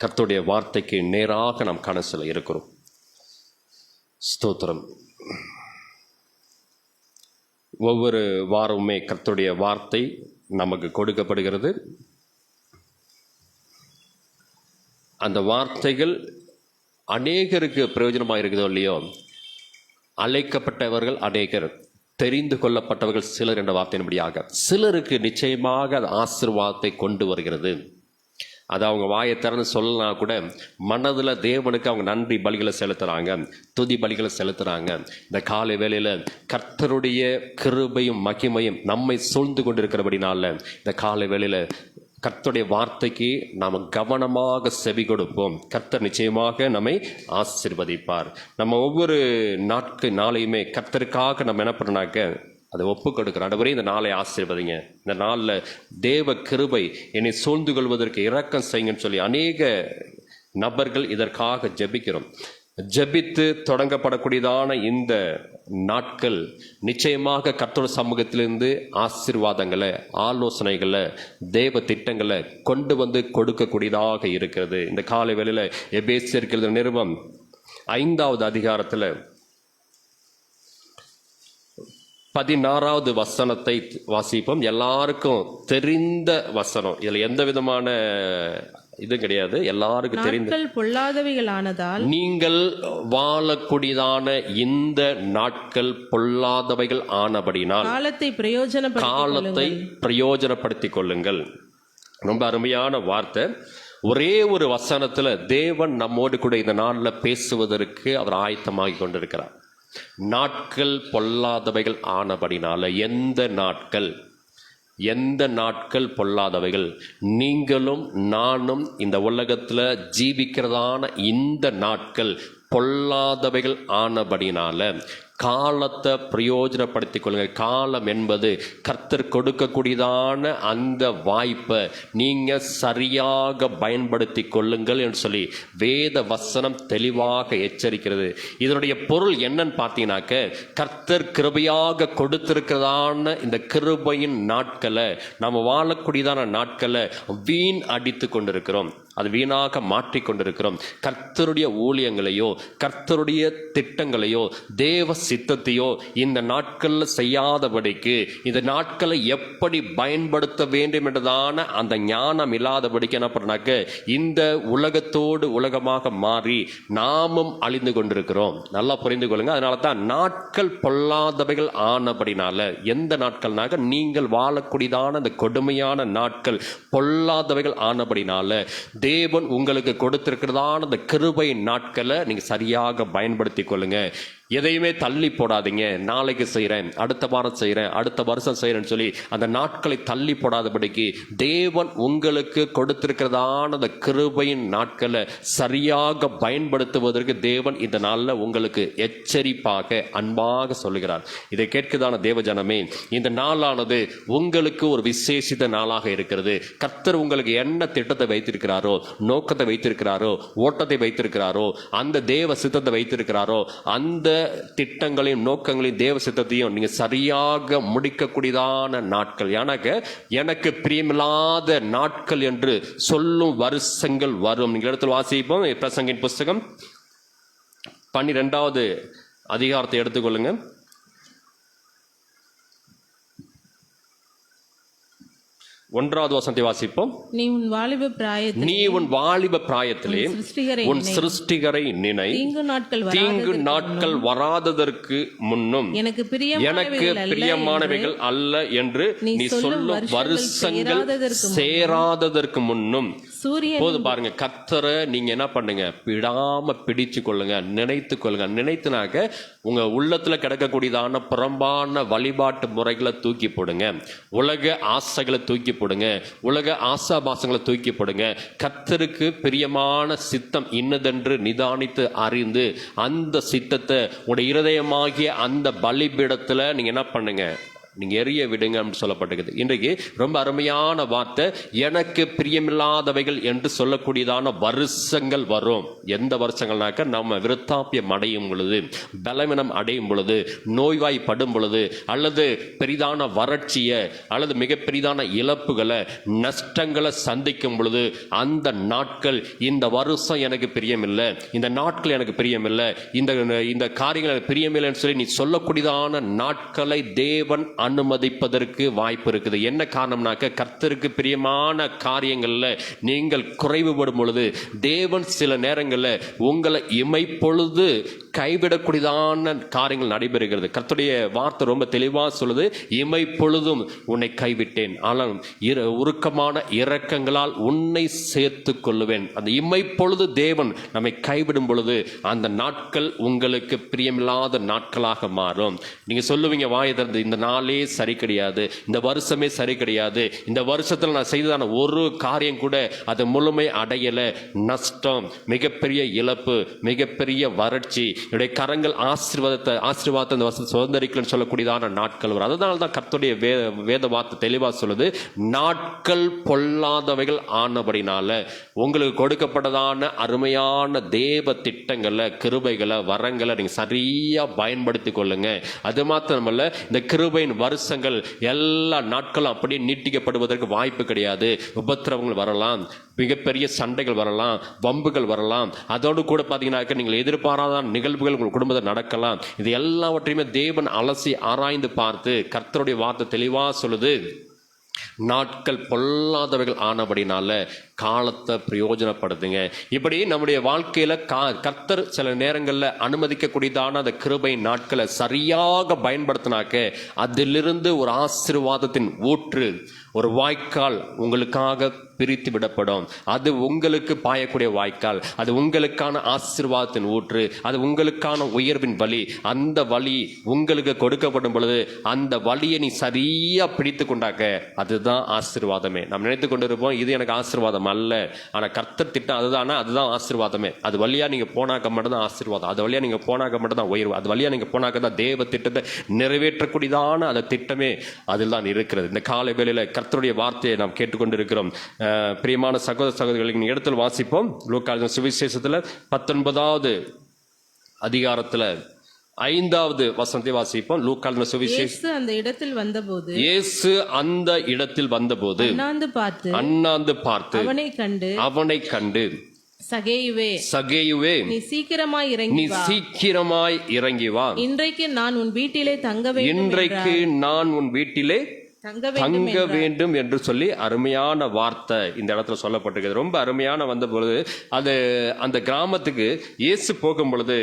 கர்த்தருடைய வார்த்தைக்கு நேராக நாம் காண செல்ல இருக்கிறோம். ஸ்தோத்திரம். ஒவ்வொரு வாரமுமே கர்த்தருடைய வார்த்தை நமக்கு கொடுக்கப்படுகிறது. அந்த வார்த்தைகள் அநேகருக்கு பிரயோஜனமாக இருக்குதோ இல்லையோ, அழைக்கப்பட்டவர்கள் அநேகர், தெரிந்து கொள்ளப்பட்டவர்கள் சிலர் என்ற வார்த்தையின்படியாக சிலருக்கு நிச்சயமாக அது ஆசீர்வாதத்தை கொண்டு வருகிறது. அது அவங்க வாயை திறந்து சொல்லலாம் கூட மனதில் தேவனுக்கு அவங்க நன்றி பலிகளை செலுத்துகிறாங்க, துதி பலிகளை செலுத்துகிறாங்க. இந்த காலை வேளையில் கர்த்தருடைய கிருபையும் மகிமையும் நம்மை சூழ்ந்து கொண்டிருக்கிறபடினால இந்த காலை வேளையில் கர்த்தருடைய வார்த்தைக்கு நாம் கவனமாக செவி கொடுப்போம். கர்த்தர் நிச்சயமாக நம்மை ஆசீர்வதிப்பார். நம்ம ஒவ்வொரு நாளையுமே கர்த்தருக்காக நம்ம என்ன பண்ணனாக்க அதை ஒப்பு கொடுக்குறோம். ஆண்டவரே, இந்த நாளை ஆசீர்வதிங்க, இந்த நாளில் தேவ கிருபை என்னை சூழ்ந்து கொள்வதற்கு இரக்கம் செய்யுங்கன்னு சொல்லி அநேக நபர்கள் இதற்காக ஜெபிக்கிறோம். ஜெபித்து தொடங்கப்படக்கூடியதான இந்த நாட்கள் நிச்சயமாக கர்த்தருடைய சமூகத்திலிருந்து ஆசீர்வாதங்களை, ஆலோசனைகளை, தேவ திட்டங்களை கொண்டு வந்து கொடுக்கக்கூடியதாக இருக்கிறது. இந்த காலை வேளையில் எபேசியர் நிருபம் 5வது அதிகாரத்தில் 16வது வசனத்தை வாசிப்போம். எல்லாருக்கும் தெரிந்த வசனம், இதுல எந்த விதமான இது கிடையாது, எல்லாருக்கும் தெரிந்த. பொல்லாதவைகளானதால் நீங்கள் வாழக்கூடியதான இந்த நாட்கள் பொல்லாதவைகள் ஆனபடினால் காலத்தை பிரயோஜனப்படுத்திக் கொள்ளுங்கள். ரொம்ப அருமையான வார்த்தை. ஒரே ஒரு வசனத்துல தேவன் நம்மோடு கூட இந்த நாளில் பேசுவதற்கு அவர் ஆயத்தமாகி கொண்டிருக்கிறார். நாட்கள் பொல்லாதவைகள் ஆனபடினால எந்த நாட்கள் பொல்லாதவைகள், நீங்களும் நானும் இந்த உலகத்துல ஜீவிக்கிறதான இந்த நாட்கள் பொல்லாதவைகள் ஆனபடினால காலத்தை பிரயோஜனப்படுத்திக் கொள்ளுங்கள். காலம் என்பது கர்த்தர் கொடுக்கக்கூடியதான அந்த வாய்ப்பை நீங்க சரியாக பயன்படுத்தி கொள்ளுங்கள் என்று சொல்லி வேத வசனம் தெளிவாக எச்சரிக்கிறது. இதனுடைய பொருள் என்னன்னு பார்த்தீங்கன்னாக்க, கர்த்தர் கிருபையாக கொடுத்திருக்கிறதான இந்த கிருபையின் நாட்களை, நம்ம வாழக்கூடியதான நாட்களை வீண் அடித்து கொண்டிருக்கிறோம், அது வீணாக மாற்றிக்கொண்டிருக்கிறோம். கர்த்தருடைய ஊழியங்களையோ கர்த்தருடைய திட்டங்களையோ தேவ சித்தத்தையோ இந்த நாட்கள்ல செய்யாதபடிக்கு, இந்த நாட்களை எப்படி பயன்படுத்த வேண்டும் என்றதான அந்த ஞானம் இல்லாதபடிக்கு என்ன பண்ணாக்க இந்த உலகத்தோடு உலகமாக மாறி நாமும் அழிந்து கொண்டிருக்கிறோம். நல்லா புரிந்து கொள்ளுங்க. அதனால தான் நாட்கள் பொல்லாதவைகள் ஆனபடினால, எந்த நாட்கள்னாக நீங்கள் வாழக்கூடியதான அந்த கொடுமையான நாட்கள் பொல்லாதவைகள் ஆனபடினால தேவன் உங்களுக்கு கொடுத்திருக்கிறதான அந்த கிருபை நாட்களை நீங்க சரியாக பயன்படுத்தி கொள்ளுங்க. எதையுமே தள்ளி போடாதீங்க. நாளைக்கு செய்கிறேன், அடுத்த வாரம் செய்கிறேன், அடுத்த வருஷம் செய்கிறேன்னு சொல்லி அந்த நாட்களை தள்ளி போடாதபடிக்கு தேவன் உங்களுக்கு கொடுத்திருக்கிறதான அந்த கிருபையின் நாட்களை சரியாக பயன்படுத்துவதற்கு தேவன் இந்த நாளில் உங்களுக்கு எச்சரிப்பாக அன்பாக சொல்லுகிறார். இதை கேட்குதான தேவ ஜனமே, இந்த நாளானது உங்களுக்கு ஒரு விசேஷித்த நாளாக இருக்கிறது. கர்த்தர் உங்களுக்கு என்ன திட்டத்தை வைத்திருக்கிறாரோ, நோக்கத்தை வைத்திருக்கிறாரோ, ஓட்டத்தை வைத்திருக்கிறாரோ, அந்த தேவ சித்தத்தை வைத்திருக்கிறாரோ, அந்த திட்டங்களையும் நோக்கங்களையும் தேவ சித்தத்தையும் நீங்க சரியாக முடிக்கக்கூடியதான நாட்கள். எனக்கு பிரியமில்லாத நாட்கள் என்று சொல்லும் வருஷங்கள் வரும். நீங்க இடத்துல வாசிப்போம். பிரசங்கின் புஸ்தகம் 12வது அதிகாரத்தை எடுத்துக்கொள்ளுங்க. 1வது வசனத்தை வாசிப்போம். நீ உன் வாலிப பிராயத்திலே உன் சிருஷ்டிகரை நினை, தீங்கு நாட்கள் வராததற்கு முன்னும் எனக்கு பிரியமானவைகள் அல்ல என்று நீ சொல்லும் வருஷங்கள் சேராததற்கு முன்னும். போது பாருங்க, கர்த்தரை நீங்க என்ன பண்ணுங்க, விடாம பிடிச்சு கொள்ளுங்க, நினைத்து கொள்ளுங்க. நினைத்துனாக்க உங்க உள்ளத்துல கிடக்கக்கூடியதான புறம்பான வழிபாட்டு முறைகளை தூக்கி போடுங்க, உலக ஆசைகளை தூக்கி போடுங்க, உலக ஆசாபாசங்களை தூக்கி போடுங்க. கர்த்தருக்கு பிரியமான சித்தம் இன்னதென்று நிதானித்து அறிந்து அந்த சித்தத்தை உங்களுடைய இருதயமாகிய அந்த பலிபீடத்துல நீங்க என்ன பண்ணுங்க, நீங்க எரிய விடுங்க அப்படின்னு சொல்லப்பட்டிருக்குது. இன்றைக்கு ரொம்ப அருமையான வார்த்தை, எனக்கு பிரியமில்லாதவைகள் என்று சொல்லக்கூடியதான வருஷங்கள் வரும். எந்த வருஷங்கள்னாக்க நம்ம விருத்தாப்பியம் அடையும் பொழுது, பலவீனம் அடையும் பொழுது, நோய்வாய்ப்படும் பொழுது, அல்லது பெரிதான வறட்சியை அல்லது மிக பெரிதான இழப்புகளை நஷ்டங்களை சந்திக்கும் பொழுது, அந்த நாட்கள், இந்த வருஷம் எனக்கு பிரியமில்லை, இந்த நாட்கள் எனக்கு பிரியமில்லை, இந்த காரியங்கள் எனக்கு பிரியமில்லைன்னு சொல்லி நீ சொல்லக்கூடியதான நாட்களை தேவன் அனுமதிப்பதற்கு வாய்ப்பு இருக்குது. என்ன காரணம்னாக்க, கர்த்தருக்கு பிரியமான காரியங்கள்ல நீங்கள் குறைவுபடும் பொழுது தேவன் சில நேரங்களில் உங்களை இமைப்பொழுது கைவிடக்கூடியதான காரியங்கள் நடைபெறுகிறது. கர்த்தருடைய வார்த்தை ரொம்ப தெளிவாக சொல்லுது, இமைப்பொழுதும் உன்னை கைவிட்டேன், ஆனால் உருக்கமான இரக்கங்களால் உன்னை சேர்த்து கொள்ளுவேன். அந்த இமைப்பொழுது தேவன் நம்மை கைவிடும் பொழுது அந்த நாட்கள் உங்களுக்கு பிரியமில்லாத நாட்களாக மாறும். நீங்க சொல்லுவீங்க வாயை திறந்து, இந்த நாளே சரி கிடையாது, இந்த வருஷமே சரி கிடையாது, இந்த வருஷத்துல நான் செய்ததான ஒரு காரியம் கூட அது முழுமை அடையல, நஷ்டம், மிகப்பெரிய இழப்பு, மிகப்பெரிய வறட்சி, என்னுடைய கரங்கள் ஆசீர்வாதத்தை அந்த வருஷம் சுதந்திரிக்கலன்னு சொல்லக்கூடியதான நாட்கள் வரும். அதனால தான் கர்த்தருடைய வேத வார்த்தை தெளிவா சொல்லுது, நாட்கள் பொல்லாதவைகள் ஆனபடினால உங்களுக்கு கொடுக்கப்பட்டதான அருமையான தேவ திட்டங்களை, கிருபைகளை, வரங்களை நீங்க சரியா பயன்படுத்திக் கொள்ளுங்க. அது மாத்திரமல்ல, இந்த கிருபையின் வருஷங்கள் எல்லா நாட்களும் அப்படியே நீட்டிக்கப்படுவதற்கு வாய்ப்பு கிடையாது. உபத்திரவங்கள் வரலாம், மிகப்பெரிய சண்டைகள் வரலாம், வம்புகள் வரலாம், அதோடு கூட பார்த்தீங்கன்னா நீங்கள் எதிர்பாராத நிகழ்வுகள் உங்கள் குடும்பத்தில் நடக்கலாம். இது எல்லாவற்றையுமே தேவன் அலசி ஆராய்ந்து பார்த்து கர்த்தருடைய வார்த்தை தெளிவாக சொல்லுது, நாட்கள் பொல்லாதவைகள் ஆனபடினால காலத்தை பிரயோஜனப்படுத்துங்க. இப்படி நம்முடைய வாழ்க்கையில கர்த்தர் சில நேரங்களில் அனுமதிக்கக்கூடியதான அந்த கிருபை நாட்களை சரியாக பயன்படுத்தினாக்க அதிலிருந்து ஒரு ஆசீர்வாதத்தின் ஊற்று, ஒரு வாய்க்கால் உங்களுக்காக பிரித்து விடப்படும். அது உங்களுக்கு பாயக்கூடிய வாய்க்கால், அது உங்களுக்கான ஆசீர்வாதத்தின் ஊற்று, அது உங்களுக்கான உயர்வின் வழி. அந்த வழி உங்களுக்கு கொடுக்கப்படும் பொழுது அந்த வழியை நீ சரியா பிடித்து கொண்டாக்க அதுதான் ஆசீர்வாதமே. நாம் நினைத்து கொண்டிருப்போம் இது எனக்கு ஆசீர்வாதம் அல்ல, ஆனா கர்த்தர் திட்டம் அதுதான் ஆசீர்வாதமே. அது வழியா நீங்க போனாக்க மட்டும் தான் ஆசீர்வாதம், அது வழியா நீங்க போனாக்க மட்டும் தான் உயர்வு, அது வழியா நீங்க போனாக்க தான் தேவ திட்டத்தை நிறைவேற்றக்கூடியதான அந்த திட்டமே அதில் தான் இருக்கிறது. இந்த காலை வேளையில கர்த்தருடைய வார்த்தையை நாம் கேட்டுக்கொண்டிருக்கிறோம். பிரியமான சகோதர சகோதரிகளுக்கு இடத்தில் வாசிப்போம். லூக்கா சுவிசேஷத்தில் 19வது அதிகாரத்தில் 5வது வசனத்தை வாசிப்போம். லூக்கா சுவிசேஷம். அந்த இடத்தில் வந்தபோது இயேசு அந்த இடத்தில் வந்தபோது அண்ணாந்து பார்த்து அவனை கண்டு சகேயுவே நீ சீக்கிரமாய் இறங்கி வா, இன்றைக்கு நான் உன் வீட்டிலே தங்க வேண்டும் என்று சொல்லி அருமையான வார்த்தை இந்த இடத்துல சொல்லப்பட்டிருக்கிறது. ரொம்ப அருமையான வந்த பொழுது அது அந்த கிராமத்துக்கு இயேசு போகும் பொழுது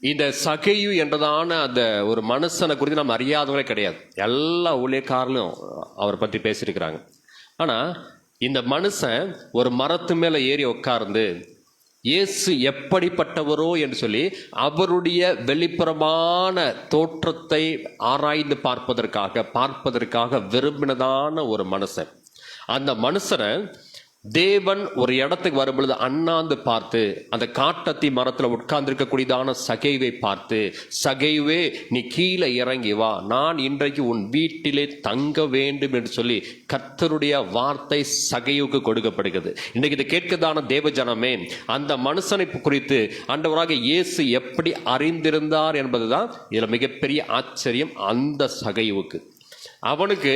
இந்த சகேயு என்றதான அந்த ஒரு மனுஷனை குறித்து நம்ம அறியாதவங்களே கிடையாது. எல்லா ஊழியக்காரர்களும் அவரை பற்றி பேசியிருக்கிறாங்க. ஆனா இந்த மனுஷன் ஒரு மரத்து மேல ஏறி உட்கார்ந்து இயேசு எப்படிப்பட்டவரோ என்று சொல்லி அவருடைய வெளிப்புறமான தோற்றத்தை ஆராய்ந்து பார்ப்பதற்காக விரும்பினதான ஒரு மனுஷன். அந்த மனுஷனை தேவன் ஒரு இடத்துக்கு வரும்பொழுது அண்ணாந்து பார்த்து அந்த காட்டத்தி மரத்தில் உட்கார்ந்திருக்கக்கூடியதான சகேயுவை பார்த்து, சகேயுவே நீ கீழே இறங்கி வா, நான் இன்றைக்கு உன் வீட்டிலே தங்க வேண்டும் என்று சொல்லி கர்த்தருடைய வார்த்தை சகேயுவுக்கு கொடுக்கப்படுகிறது. இன்றைக்கு இதை கேட்கதான தேவ ஜனமே, அந்த மனுஷனை குறித்து ஆண்டவராக இயேசு எப்படி அறிந்திருந்தார் என்பதுதான் இதுல மிகப்பெரிய ஆச்சரியம். அந்த சகேயுவுக்கு அவனுக்கு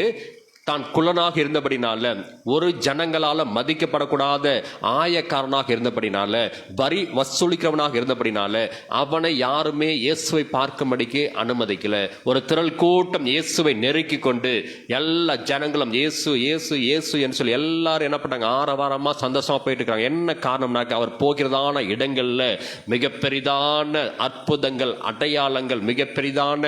தான் குள்ளனாக இருந்தபடினால, ஒரு ஜனங்களால மதிக்கப்படக்கூடாத ஆயக்காரனாக இருந்தபடினால, வரி வசூலிக்கிறவனாக இருந்தபடினால அவனை யாருமே இயேசுவை பார்க்கும்படிக்கு அனுமதிக்கல. ஒரு திரள் கூட்டம் இயேசுவை நெருக்கி கொண்டு எல்லா ஜனங்களும் இயேசு இயேசு இயேசு என்று சொல்லி எல்லாரும் என்ன பண்ணாங்க, ஆரவாரமா சந்தோஷமா போயிட்டு இருக்காங்க. என்ன காரணம்னாக்க அவர் போகிறதான இடங்கள்ல மிக பெரிதான அற்புதங்கள், அடையாளங்கள், மிக பெரிதான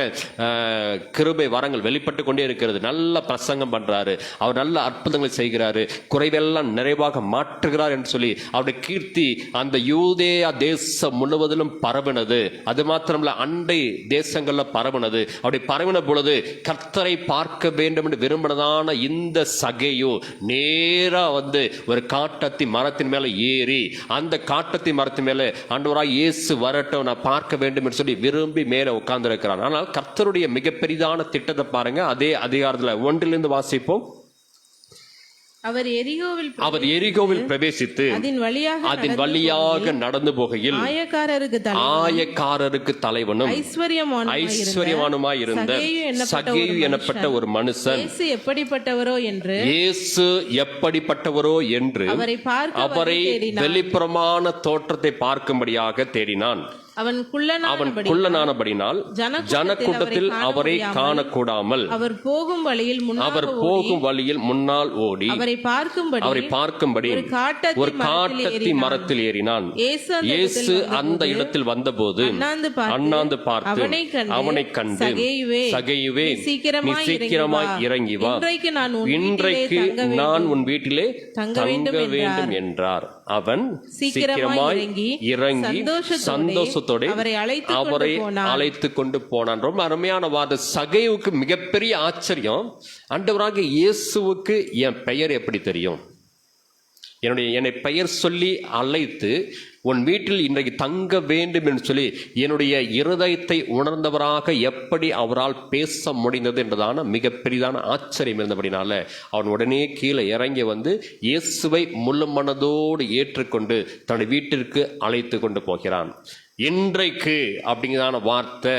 கிருபை வரங்கள் வெளிப்பட்டு கொண்டே இருக்கிறது. நல்ல பிரசங்கம் பண்றது, பண்றாரு, அவர் நல்ல அற்புதங்களை செய்கிறாரு, குறைவெல்லாம் நிறைவாக மாற்றுகிறார் என்று சொல்லி அவருடைய கீர்த்தி அந்த யூதேயா தேசம் முழுவதிலும் பரவினது. அது மாத்திரமல்ல, அண்டை தேசங்கள்ல பரவினது. அப்படி பரவின பொழுது கர்த்தரை பார்க்க வேண்டும் என்று விரும்பினதான இந்த சகேயு நேரா வந்து ஒரு காட்டத்தி மரத்தின் மேல ஏறி அந்த காட்டத்தி மரத்தின் மேல ஆண்டவராய் இயேசு வரட்டும், நான் பார்க்க வேண்டும் என்று சொல்லி விரும்பி மேல உட்கார்ந்து இருக்கிறான். ஆனால் கர்த்தருடைய மிகப்பெரிதான திட்டத்தை பாருங்க. அதே அதிகாரத்துல 1 வாசிப்போம். அவர் எரிகோவில் பிரவேசித்து அதன் வழியாக நடந்து போகையில் ஆயக்காரருக்கு தலைவனும் ஐஸ்வர்யவானுமாய் இருந்த சகேயு எனப்பட்ட ஒரு மனுஷன் இயேசு எப்படிப்பட்டவரோ என்று அவரை வெளிப்புறமான தோற்றத்தை பார்க்கும்படியாக தேடினான். அவன் குள்ளனானபடினால் ஜனக்கூட்டத்தில் அவரை காணக்கூடாமல் அவர் போகும் வழியில் முன்னால் ஓடி அவரை பார்க்கும்படி ஒரு காட்டத்தி மரத்தில் ஏறினான். இயேசு அந்த இடத்தில் வந்தபோது அண்ணாந்து பார்த்து அவனை கண்டு, சகேயுவே, நீ சீக்கிரமாய் இறங்கி வா, இன்றைக்கு நான் உன் வீட்டிலே தங்க வேண்டும் என்றார். அவன் சீக்கிரமாய் இறங்கி சந்தோஷத்தோடு அவரை அழைத்து கொண்டு போனான். ரொம்ப அருமையான வார்த்தை. சகேயுவுக்கு மிகப்பெரிய ஆச்சரியம், ஆண்டவராகிய இயேசுவுக்கு என் பெயர் எப்படி தெரியும்? என்னை பெயர் சொல்லி அழைத்து உன் வீட்டில் இன்றைக்கு தங்க வேண்டும் என்று சொல்லி என்னுடைய இருதயத்தை உணர்ந்தவராக எப்படி அவரால் பேச முடிந்தது என்றதான மிகப்பெரிதான ஆச்சரியம் இருந்தபடினால அவன் உடனே கீழே இறங்கி வந்து இயேசுவை முழு மனதோடு ஏற்றுக்கொண்டு தன்னுடைய வீட்டிற்கு அழைத்து கொண்டு போகிறான். இன்றைக்கு அப்படிங்கிறதான வார்த்தை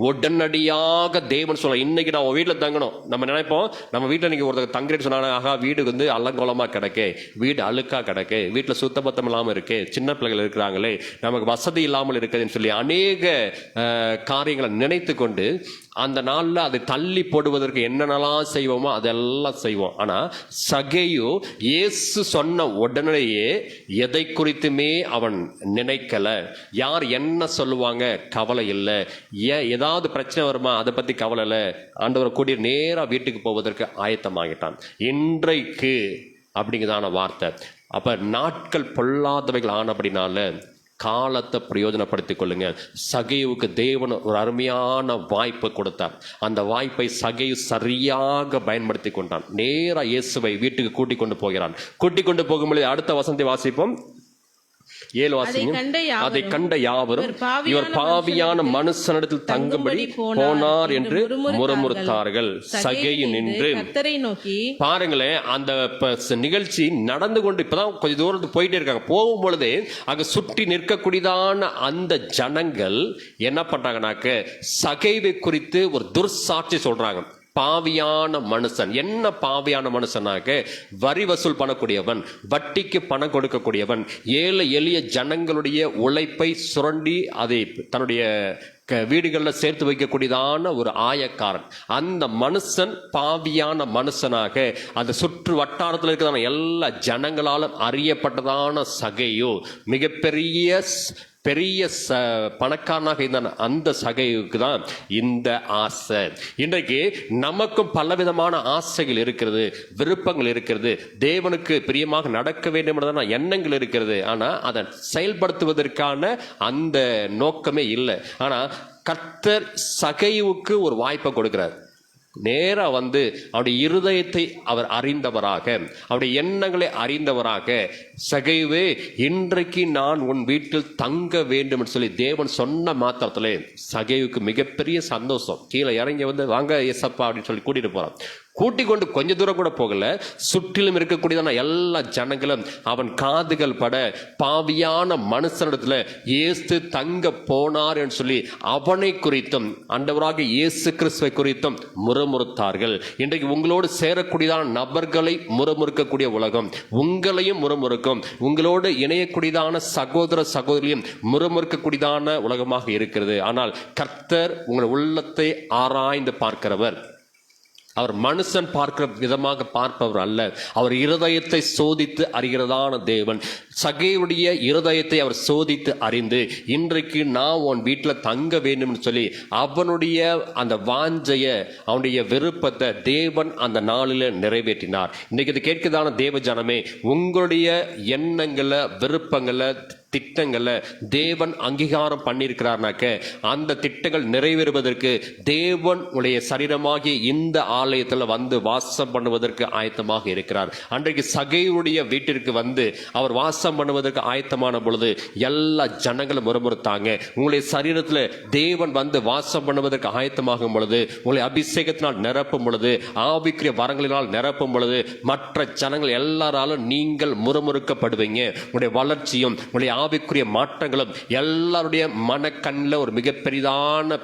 உடனடியாக தேவன் சொல்ல, இன்னைக்கு நான் உன் வீட்டில் தங்கணும். நம்ம நினைப்போம், நம்ம வீட்டில் இன்னைக்கு ஒருத்தர் தங்குறேன்னு சொன்னாங்க, ஆகா வீடு வந்து அல்லங்கோலமாக கிடக்கு, வீடு அழுக்கா கிடக்கு, வீட்டில் சுத்தபத்தம் இல்லாமல் இருக்கு, சின்ன பிள்ளைகள் இருக்கிறாங்களே, நமக்கு வசதி இல்லாமல் இருக்குதுன்னு சொல்லி அநேக காரியங்களை நினைத்து கொண்டு அந்த நாளில் அதை தள்ளி போடுவதற்கு என்னென்னலாம் செய்வோமோ அதெல்லாம் செய்வோம். ஆனால் சகேயு இயேசு சொன்ன உடனேயே எதை குறித்துமே அவன் நினைக்கல. யார் என்ன சொல்லுவாங்க கவலை இல்லை, ஏதாவது பிரச்சனை வருமா அதை பற்றி கவலை இல்லை, ஆண்டவரை கூடி நேராக வீட்டுக்கு போவதற்கு ஆயத்தமாகிட்டான். இன்றைக்கு அப்படிங்கிறதான வார்த்தை. அப்போ நாட்கள் பொல்லாதவைகள் ஆனபடினால காலத்தை பிரயோஜனப்படுத்திக் கொள்ளுங்க. சகேயுவுக்கு தேவன் ஒரு அருமையான வாய்ப்பை கொடுத்தார். அந்த வாய்ப்பை சகேயு சரியாக பயன்படுத்தி கொண்டான். நேரா இயேசுவை வீட்டுக்கு கூட்டிக் கொண்டு போகிறான். கூட்டிக் கொண்டு போகும்போது அடுத்த வசனத்தை வாசிப்போம். 7 அதை கண்ட யாவரும் இவர் பாவியான மனுஷனிடத்தில் தங்கும்படி போனார் என்று முறுமுறுத்தார்கள். சகேயு நின்று பாருங்களேன், அந்த நிகழ்ச்சி நடந்து கொண்டு இப்பதான் கொஞ்சம் தூரத்துக்கு போயிட்டே இருக்காங்க. போகும் பொழுதே அங்க சுற்றி நிற்கக்கூடியதான அந்த ஜனங்கள் என்ன பண்றாங்கனாக்க சகேயுவை குறித்து ஒரு துர்சாட்சி சொல்றாங்க. பாவியான மனுஷன். என்ன பாவியான மனுஷனாக? வரி வசூல் பண்ணக்கூடியவன், வட்டிக்கு பணம் கொடுக்கக்கூடியவன், ஏழை எளிய ஜனங்களுடைய உழைப்பை சுரண்டி அதை தன்னுடைய வீடுகளில் சேர்த்து வைக்கக்கூடியதான ஒரு ஆயக்காரன். அந்த மனுஷன் பாவியான மனுஷனாக அந்த சுற்று வட்டாரத்தில் இருக்கிறதான எல்லா ஜனங்களாலும் அறியப்பட்டதான சகேயு மிகப்பெரிய பணக்காரனாக இருந்தான். அந்த சகேயுக்கு தான் இந்த ஆசை. இன்றைக்கு நமக்கும் பலவிதமான ஆசைகள் இருக்கிறது, விருப்பங்கள் இருக்கிறது, தேவனுக்கு பிரியமாக நடக்க வேண்டும் என்றதான எண்ணங்கள் இருக்கிறது. ஆனால் அதை செயல்படுத்துவதற்கான அந்த நோக்கமே இல்லை. ஆனால் கர்த்தர் சகேயுவுக்கு ஒரு வாய்ப்பை கொடுக்கிறார். நேரா வந்து அவருடைய இருதயத்தை அவர் அறிந்தவராக, அவருடைய எண்ணங்களை அறிந்தவராக, சகேயுவே இன்றைக்கு நான் உன் வீட்டில் தங்க வேண்டும் என்று சொல்லி தேவன் சொன்ன மாத்திரத்திலே சகேயுவுக்கு மிகப்பெரிய சந்தோஷம். கீழே இறங்கி வந்து வாங்க ஏசப்பா அப்படின்னு சொல்லி கூட்டிட்டு போறான். கூட்டிக் கொண்டு கொஞ்ச தூரம் கூட போகல, சுற்றிலும் இருக்கக்கூடியதான எல்லா ஜனங்களும் அவன் காதுகள் பட பாவியான மனுஷனிடத்துல இயேசு தங்க போனார் என்று சொல்லி அவனை குறித்தும் ஆண்டவராக இயேசு கிறிஸ்துவை குறித்தும் முறுமுறுத்தார்கள். இன்றைக்கு உங்களோடு சேரக்கூடியதான நபர்களை முறுமுறுக்கக்கூடிய உலகம் உங்களையும் முறுமுறுக்கும். உங்களோடு இணையக்கூடியதான சகோதர சகோதரியும் முறுமுறுக்கக்கூடியதான உலகமாக இருக்கிறது. ஆனால் கர்த்தர் உங்கள் உள்ளத்தை ஆராய்ந்து பார்க்கிறவர். அவர் மனுஷன் பார்க்கிற விதமாக பார்ப்பவர் அல்ல. அவர் இருதயத்தை சோதித்து அறிகிறதான தேவன். சகேயுடைய இருதயத்தை அவர் சோதித்து அறிந்து இன்றைக்கு நான் உன் வீட்டில் தங்க வேண்டும்னு சொல்லி அவனுடைய அந்த வாஞ்சைய, அவனுடைய விருப்பத்தை தேவன் அந்த நாளில் நிறைவேற்றினார். இன்னைக்கு இது கேட்கிறதான தேவ ஜனமே, உங்களுடைய எண்ணங்களை, விருப்பங்களை, திட்டங்களை தேவன் அங்கீகாரம் பண்ணியிருக்கிறார்னாக்க அந்த திட்டங்கள் நிறைவேறுவதற்கு தேவன் உடைய சரீரமாகி இந்த ஆலயத்தில் வந்து வாசம் பண்ணுவதற்கு ஆயத்தமாக இருக்கிறார். அன்றைக்கு சகையுடைய வீட்டிற்கு வந்து அவர் வாசம் பண்ணுவதற்கு ஆயத்தமான பொழுது எல்லா ஜனங்களும் முறுமுறுத்தாங்க. உங்களுடைய சரீரத்தில் தேவன் வந்து வாசம் பண்ணுவதற்கு ஆயத்தமாகும் பொழுது, உங்களை அபிஷேகத்தினால் நிரப்பும் பொழுது, ஆவிக்குரிய வரங்களினால் நிரப்பும் பொழுது மற்ற ஜனங்கள் எல்லாராலும் நீங்கள் முறுமுறுக்கப்படுவீங்க. உங்களுடைய வளர்ச்சியும் உங்களுடைய ஆவிக்குரிய மாற்றங்களும் எல்லாருடைய மனக்கண்ணில் ஒரு மிகப்பெரிதான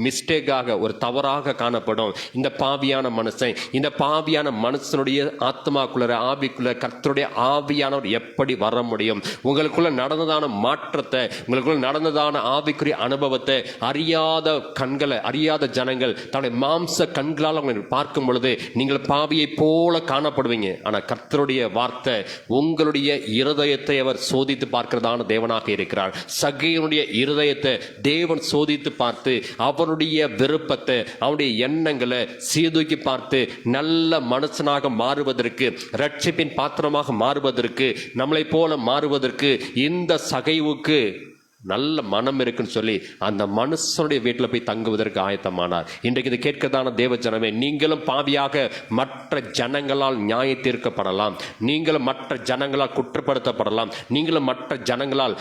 மிஸ்டேக்காக, ஒரு தவறாக காணப்படும். இந்த பாவியான மனுஷன், இந்த பாவியான மனுஷனுடைய ஆத்மாக்குள்ள, ஆவிக்குள்ள கர்த்தருடைய ஆவியானவர் எப்படி வர முடியும்? உங்களுக்குள்ள நடந்ததான மாற்றத்தை, உங்களுக்குள்ள நடந்ததான ஆவிக்குரிய அனுபவத்தை அறியாத கண்களை, அறியாத ஜனங்கள் தன்னுடைய மாம்ச கண்களால் உங்களை பார்க்கும் பொழுது நீங்கள் பாவியை போல காணப்படுவீங்க. ஆனால் கர்த்தருடைய வார்த்தை உங்களுடைய இருதயத்தை அவர் சோதித்து பார்க்கிறதான தேவனாக இருக்கிறார். சகையினுடைய இருதயத்தை தேவன் சோதித்து பார்த்து அவனுடைய விருப்பத்தை, அவனுடைய எண்ணங்களை சீர்தூக்கி பார்த்து நல்ல மனுஷனாக மாறுவதற்கு, ரட்சிப்பின் பாத்திரமாக மாறுவதற்கு, நம்மளை போல மாறுவதற்கு இந்த சகைவுக்கு நல்ல மனம் இருக்குன்னு சொல்லி அந்த மனுஷனுடைய வீட்டில் போய் தங்குவதற்கு ஆயத்தமானார். இன்றைக்கு இது கேட்கிறதான தேவ ஜனமே, நீங்களும் பாவியாக மற்ற ஜனங்களால் நியாய தீர்க்கப்படலாம், நீங்களும் மற்ற ஜனங்களால் குற்றப்படுத்தப்படலாம், நீங்களும் மற்ற ஜனங்களால்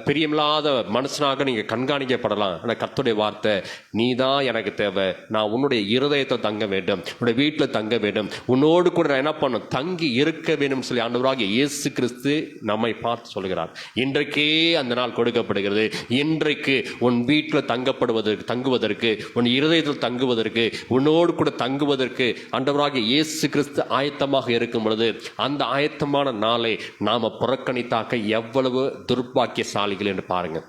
பிரியமில்லாத மனுஷனாக நீங்கள் கண்காணிக்கப்படலாம். ஆனால் கர்த்தருடைய வார்த்தை, நீ தான் எனக்கு தேவை, நான் உன்னுடைய இருதயத்தை தங்க வேண்டும், உன்னுடைய வீட்டில் தங்க வேண்டும், உன்னோடு கூட நான் என்ன பண்ணணும், தங்கி இருக்க வேண்டும் சொல்லி ஆண்டவராகிய இயேசு கிறிஸ்து நம்மை பார்த்து சொல்கிறார். இன்றைக்கே அந்த நாள் கொடுக்கப்படுகிறது. இன்றைக்கு உன் வீட்டில் தங்குவதற்கு, உன் இருதயத்தில் தங்குவதற்கு, உன்னோடு கூட தங்குவதற்கு ஆண்டவராகிய இயேசு கிறிஸ்து ஆயத்தமாக இருக்கும் பொழுது அந்த ஆயத்தமான நாளை நாம புறக்கணித்தாக்க எவ்வளவு துர்பாக்கியசாலிகள் என்று பாருங்க.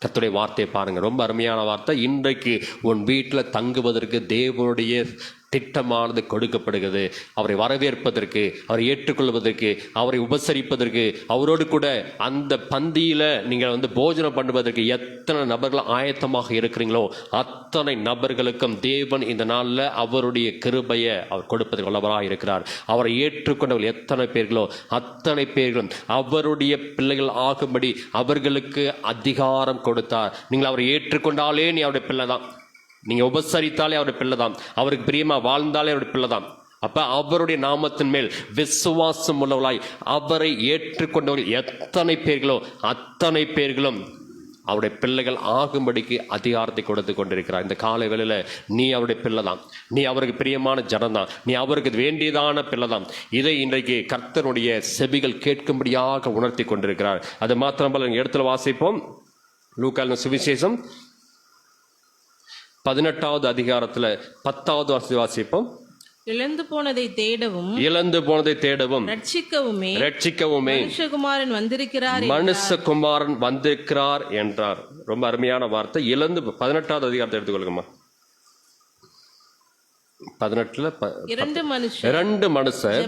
கர்த்தருடைய வார்த்தையை பாருங்க, ரொம்ப அருமையான வார்த்தை. இன்றைக்கு உன் வீட்டில் தங்குவதற்கு தேவனுடைய திட்டமானது கொடுக்கப்படுகிறது. அவரை வரவேற்பதற்கு, அவரை ஏற்றுக்கொள்வதற்கு, அவரை உபசரிப்பதற்கு, அவரோடு கூட அந்த பந்தியில் நீங்கள் வந்து போஜனம் பண்ணுவதற்கு எத்தனை நபர்கள் ஆயத்தமாக இருக்கிறீங்களோ அத்தனை நபர்களுக்கும் தேவன் இந்த நாளில் அவருடைய கிருபையை அவர் கொடுப்பதற்கு வல்லவராக இருக்கிறார். அவரை ஏற்றுக்கொண்டவர்கள் எத்தனை பேர்களோ அத்தனை பேர்களும் அவருடைய பிள்ளைகள் ஆகும்படி அவர்களுக்கு அதிகாரம் கொடுத்தார். நீங்கள் அவரை ஏற்றுக்கொண்டாலே நீ அவருடைய பிள்ளை தான், நீங்க உபசரித்தாலே அவருடைய பிள்ளை தான், அவருக்கு பிரியமா வாழ்ந்தாலே அவருடைய பிள்ளை தான். அப்ப அவருடைய நாமத்தின் மேல் விசுவாசம் உள்ளவர்களாய் அவரை ஏற்றுக்கொண்டவர்கள் எத்தனை பேர்களோ அத்தனை பேர்களும் அவருடைய பிள்ளைகள் ஆகும்படிக்கு அதிகாரத்தை கொடுத்து கொண்டிருக்கிறார். இந்த காலை வேளையில நீ அவருடைய பிள்ளை தான், நீ அவருக்கு பிரியமான ஜனம் தான், நீ அவருக்கு வேண்டியதான பிள்ளை தான். இதை இன்றைக்கு கர்த்தருடைய செவிகள் கேட்கும்படியாக உணர்த்தி கொண்டிருக்கிறார். அது மாத்திரமல்ல, இடத்துல வாசிப்போம், லூக்காவின் சுவிசேஷம் 18வது அதிகாரத்துல 10வது வாசிப்போம். இழந்து போனதை தேடவும் ரட்சிக்கவுமே மனுஷகுமாரன் வந்திருக்கிறார் என்றார். ரொம்ப அருமையான வார்த்தை. 18வது அதிகாரத்தை எடுத்துக்கொள்ளுங்கம்மா. 18 மனுஷர்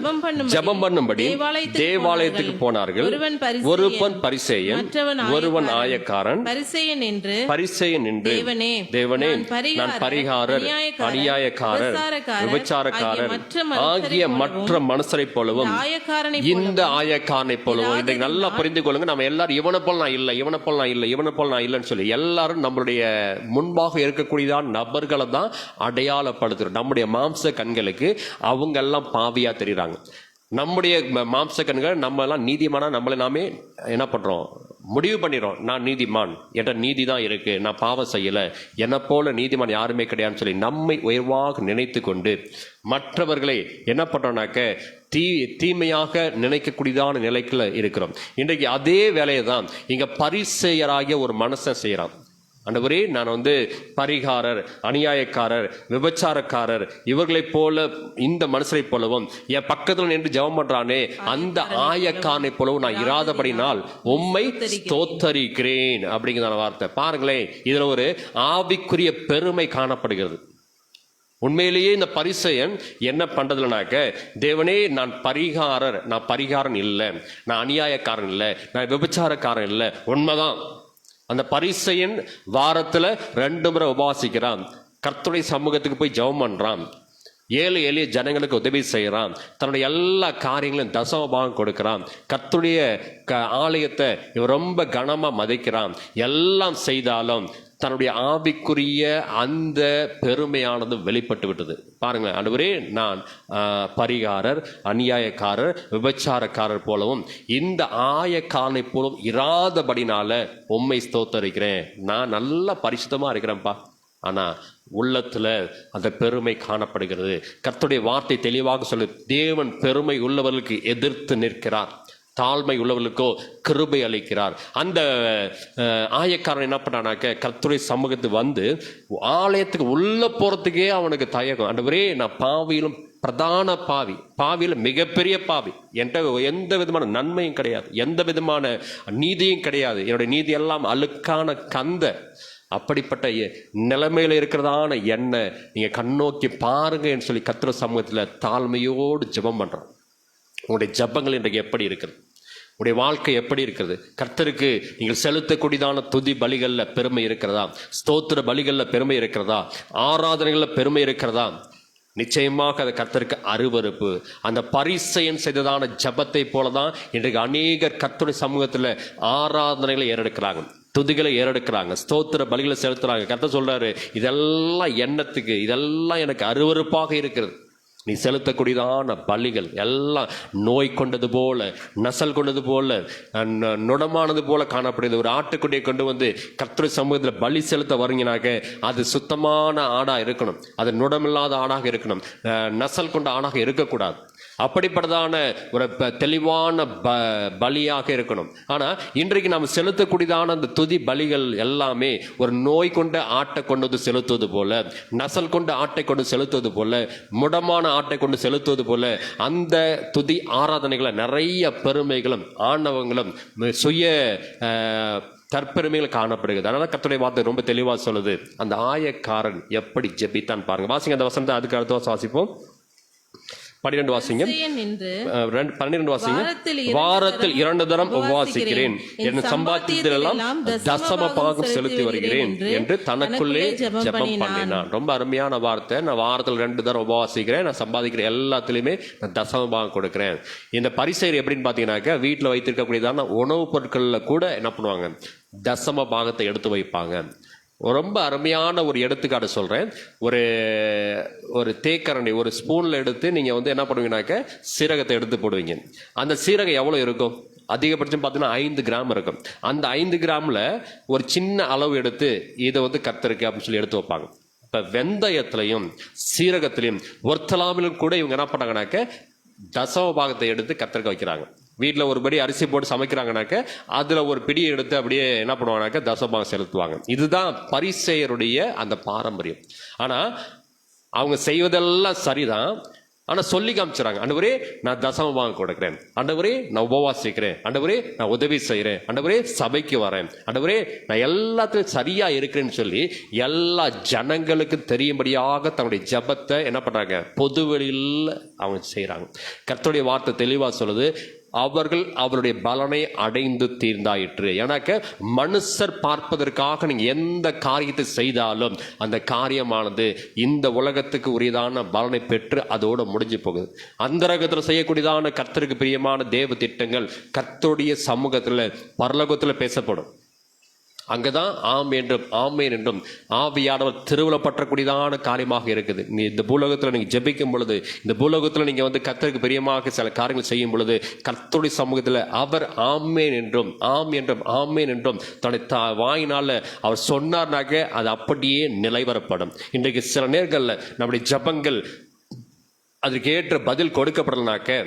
ஜெபம் பண்ணும்படி தேவாலயத்துக்கு போனார்கள். ஒருவன் பரிசேயன், ஒருவன் ஆயக்காரன். பரிசேயன் என்று தேவனே நான் பரிகாரர், அநியாயக்காரர், விபச்சாரக்காரர் ஆகிய மற்ற மனுஷரை போலவும் இந்த ஆயக்காரனை போலவும். இன்றைக்கு நல்லா புரிந்து கொள்ளுங்க, நம்ம எல்லாரும் இவனை போல் நான் இல்லை, இவனை போல் நான் இல்லை, இவனை போல் நான் இல்லைன்னு சொல்லி எல்லாரும் நம்மளுடைய முன்பாக இருக்கக்கூடியதான் நபர்களை தான் அடையாளப்படுத்துறோம். நம்முடைய மாம்ச கண்களுக்கு அவங்க எல்லாம் பாவியா தெரியுறாங்க. நம்முடைய மாம்ச கண்கள் நம்ம எல்லாம் நீதிமானா நம்மளை நாமே என்ன பண்றோம், முடிவு பண்ணிடுறோம். நான் நீதிமான், என்ற நீதி தான் இருக்கு, நான் பாவம் செய்யல, என்னை போல நீதிமான் யாருமே கிடையாதுன்னு சொல்லி நம்மை உயர்வாக நினைத்து கொண்டு மற்றவர்களை என்ன பண்றோம்னாக்க தீமையாக நினைக்கக்கூடியதான நிலைக்குள்ள இருக்கிறோம். இன்றைக்கு அதே வேலையை தான் இங்க பரிசேயராகிய ஒரு மனுஷன் செய்யறான். ஆண்டவரே, நான் வந்து பரிகாரர், அநியாயக்காரர், விபச்சாரக்காரர் இவர்களைப் போல இந்த மனுஷரை போலவும் என் பக்கத்தில் நின்று ஜெபம் பண்றானே அந்த ஆயக்காரனை போலவும் நான் இராதபடினால் உம்மை ஸ்தோத்தரிக்கிறேன் அப்படிங்கிற வார்த்தை பாருங்களேன். இதுல ஒரு ஆவிக்குரிய பெருமை காணப்படுகிறது. உண்மையிலேயே இந்த பரிசேயன் என்ன பண்றதுலனாக்க, தேவனே நான் பரிகாரன் இல்லை, நான் அநியாயக்காரன் இல்லை, நான் விபச்சாரக்காரன் இல்லை. உண்மைதான். அந்த பரிசேயன் வாரத்துல 2 முறை உபவாசிக்கிறான், கர்த்தருடைய சமூகத்துக்கு போய் ஜெபம் பண்றான், ஏழு எளிய ஜனங்களுக்கு உதவி செய்கிறான், தன்னுடைய எல்லா காரியங்களையும் தசமபாகம் கொடுக்கிறான், கர்த்தருடைய ஆலயத்தை இவன் ரொம்ப கனமா மதிக்கிறான். எல்லாம் செய்தாலும் தன்னுடைய ஆவிக்குரிய அந்த பெருமையானது வெளிப்பட்டு விட்டது. பாருங்க, ஆண்டவரே நான் பரிகாரர், அநியாயக்காரர், விபச்சாரக்காரர் போலவும் இந்த ஆயக்காரனை போலவும் இராதபடினால உம்மை ஸ்தோத்தரிக்கிறேன். நான் நல்லா பரிசுத்தமா இருக்கிறேன்ப்பா. ஆனா உள்ளத்துல அந்த பெருமை காணப்படுகிறது. கர்த்தருடைய வார்த்தை தெளிவாக சொல்லு, தேவன் பெருமை உள்ளவர்களுக்கு எதிர்த்து நிற்கிறார், தாழ்மை உள்ளவர்களுக்கோ கிருபை அளிக்கிறார். அந்த ஆயக்காரன் என்ன பண்ணானாக்க, கர்த்தருடைய சமூகத்துக்கு வந்து ஆலயத்துக்கு உள்ள போறதுக்கே அவனுக்கு தயக்கம். ஆண்டவரே நான் பாவியிலும் பிரதான பாவியில மிகப்பெரிய பாவி, என்கிட்ட எந்த விதமான நன்மையும் கிடையாது, எந்த விதமான நீதியும் கிடையாது, என்னுடைய நீதி எல்லாம் அழுக்கான கந்த. அப்படிப்பட்ட நிலைமையில இருக்கிறதான என்ன நீங்க கண்ணோக்கி பாருங்கன்னு சொல்லி கர்த்தர் சமூகத்துல தாழ்மையோடு ஜெபம் பண்றான். உங்களுடைய ஜெபங்கள் இன்றைக்கு எப்படி இருக்குது? உடைய வாழ்க்கை எப்படி இருக்கிறது? கர்த்தருக்கு நீங்கள் செலுத்தக்கூடியதான துதி பலிகள்ல பெருமை இருக்கிறதா? ஸ்தோத்திர பலிகள்ல பெருமை இருக்கிறதா? ஆராதனைகள்ல பெருமை இருக்கிறதா? நிச்சயமாக அது கர்த்தருக்கு அருவருப்பு. அந்த பரிசேயன் செய்ததான ஜபத்தை போலதான் இன்றைக்கு அநேகர் கர்த்தருடைய சமூகத்துல ஆராதனைகளை ஏறெடுக்கிறாங்க, துதிகளை ஏறெடுக்கிறாங்க, ஸ்தோத்திர பலிகளை செலுத்துறாங்க. கர்த்தர் சொல்றாரு, இதெல்லாம் எண்ணத்துக்கு, இதெல்லாம் எனக்கு அருவருப்பாக இருக்கிறது. நீ செலுத்தக்கூடியதான பலிகள் எல்லாம் நோய் கொண்டது போல, நசல் கொண்டது போல, நுடமானது போல காணப்படுகிறது. ஒரு ஆட்டுக்குட்டியை கொண்டு வந்து கர்த்தருடைய சமூகத்தில் பலி செலுத்த வரீங்கனாக்க அது சுத்தமான ஆடா இருக்கணும், அது நுடமில்லாத ஆடாக இருக்கணும், நசல் கொண்ட ஆடாக இருக்கக்கூடாது. அப்படிப்பட்டதான ஒரு தெளிவான பலியாக இருக்கணும். ஆனா இன்றைக்கு நாம் செலுத்தக்கூடியதான அந்த துதி பலிகள் எல்லாமே ஒரு நோய் கொண்ட ஆட்டை கொண்டு செலுத்துவது போல, நசல் கொண்ட ஆட்டை கொண்டு செலுத்துவது போல, முடமான ஆட்டை கொண்டு செலுத்துவது போல, அந்த துதி ஆராதனைகளை நிறைய பெருமைகளும் ஆணவங்களும் சுய தற்பெருமைகள் காணப்படுகிறது. அதனால கர்த்தருடைய வார்த்தை ரொம்ப தெளிவா சொல்லுது. அந்த ஆயக்காரன் எப்படி ஜெபித்தான் பாருங்க. வாசிங்க அந்த வசனத்தை, அதுக்கு அடுத்த வருஷம் வாசிப்போம். 12 வாசிங்க. 12 வாசிங்க. வாரத்தில் 2 தரம் உபவாசிக்கிறேன், என் சம்பாத்தியத்தில் எல்லாம் தசம பாகம் செலுத்தி வருகிறேன் என்று தனக்குள்ளே ஜெபம் பண்ணினான். ரொம்ப அருமையான வார்த்தை. நான் வாரத்தில் 2 தரம் உபவாசிக்கிறேன், நான் சம்பாதிக்கிற எல்லாத்துலயுமே நான் தசம பாகம் கொடுக்கிறேன். இந்த பரிசேயர் எப்படின்னு பாத்தீங்கன்னாக்க, வீட்டுல வைத்திருக்கக்கூடியதான உணவுப் பொருட்கள்ல கூட என்ன பண்ணுவாங்க, தசம பாகத்தை எடுத்து வைப்பாங்க. ரொம்ப அருமையான ஒரு எடுத்துக்காட்டு சொல்றேன். ஒரு தேக்கரண்டி, ஒரு ஸ்பூன்ல எடுத்து நீங்க வந்து என்ன பண்ணுவீங்கன்னாக்க சீரகத்தை எடுத்து போடுவீங்க. அந்த சீரகம் எவ்வளவு இருக்கும்? அதிகபட்சம் பார்த்தீங்கன்னா 5 கிராம் இருக்கும். அந்த 5 கிராம்ல ஒரு சின்ன அளவு எடுத்து இதை வந்து கர்த்தருக்கு அப்படின்னு சொல்லி எடுத்து வைப்பாங்க. இப்ப வெந்தயத்திலையும் சீரகத்திலையும் ஒருத்தலாமிலும் கூட இவங்க என்ன பண்ணாங்கன்னாக்க தசம பாகத்தை எடுத்து கர்த்தருக்கு வைக்கிறாங்க. வீட்டில் ஒரு படி அரிசி போட்டு சமைக்கிறாங்கனாக்க அதில் ஒரு பிடியை எடுத்து அப்படியே என்ன பண்ணுவாங்கனாக்க தசமபாகம் செலுத்துவாங்க. இதுதான் பரிசேயருடைய அந்த பாரம்பரியம். ஆனால் அவங்க செய்வதெல்லாம் சரிதான், ஆனால் சொல்லி காமிச்சுறாங்க, ஆண்டவரே நான் தசமபாகம் கொடுக்கிறேன், ஆண்டவரே நான் உபவாசிக்கிறேன், ஆண்டவரே நான் உதவி செய்கிறேன், ஆண்டவரே சபைக்கு வரேன், ஆண்டவரே நான் எல்லாத்துலையும் சரியா இருக்கிறேன்னு சொல்லி எல்லா ஜனங்களுக்கு தெரியும்படியாக தன்னுடைய ஜபத்தை என்ன பண்றாங்க, பொதுவெளியில் அவங்க செய்யறாங்க. கர்த்தருடைய வார்த்தை தெளிவா சொல்லுது, அவர்கள் அவருடைய பலனை அடைந்து தீர்ந்தாயிற்று. ஏன்னாக்க மனுஷர் பார்ப்பதற்காக நீங்க எந்த காரியத்தை செய்தாலும் அந்த காரியமானது இந்த உலகத்துக்கு உரியதான பலனை பெற்று அதோட முடிஞ்சு போகுது. அந்தரகத்தில் செய்யக்கூடியதான கர்த்தருக்கு பிரியமான தேவ திட்டங்கள் கர்த்தருடைய சமூகத்துல பரலோகத்துல பேசப்படும். அங்கதான் ஆம் என்றும் ஆமேன் என்றும் ஆவியானவர் திருவிழப்பற்றக்கூடியதான காரியமாக இருக்குது. நீ இந்த பூலோகத்தில் நீங்க ஜெபிக்கும் பொழுது, இந்த பூலோகத்தில் நீங்க வந்து கர்த்தருக்கு பிரியமாக சில காரியங்கள் செய்யும் பொழுது, கர்த்தருடைய சமூகத்தில் அவர் ஆமேன் என்றும் ஆம் என்றும் ஆமேன் என்றும் தன்னுடைய வாயினால அவர் சொன்னார்னாக்க அது அப்படியே நிலைவரப்படும். இன்றைக்கு சில நேரங்களில் நம்முடைய ஜபங்கள் அதற்கு ஏற்ற பதில் கொடுக்கப்படலனாக்க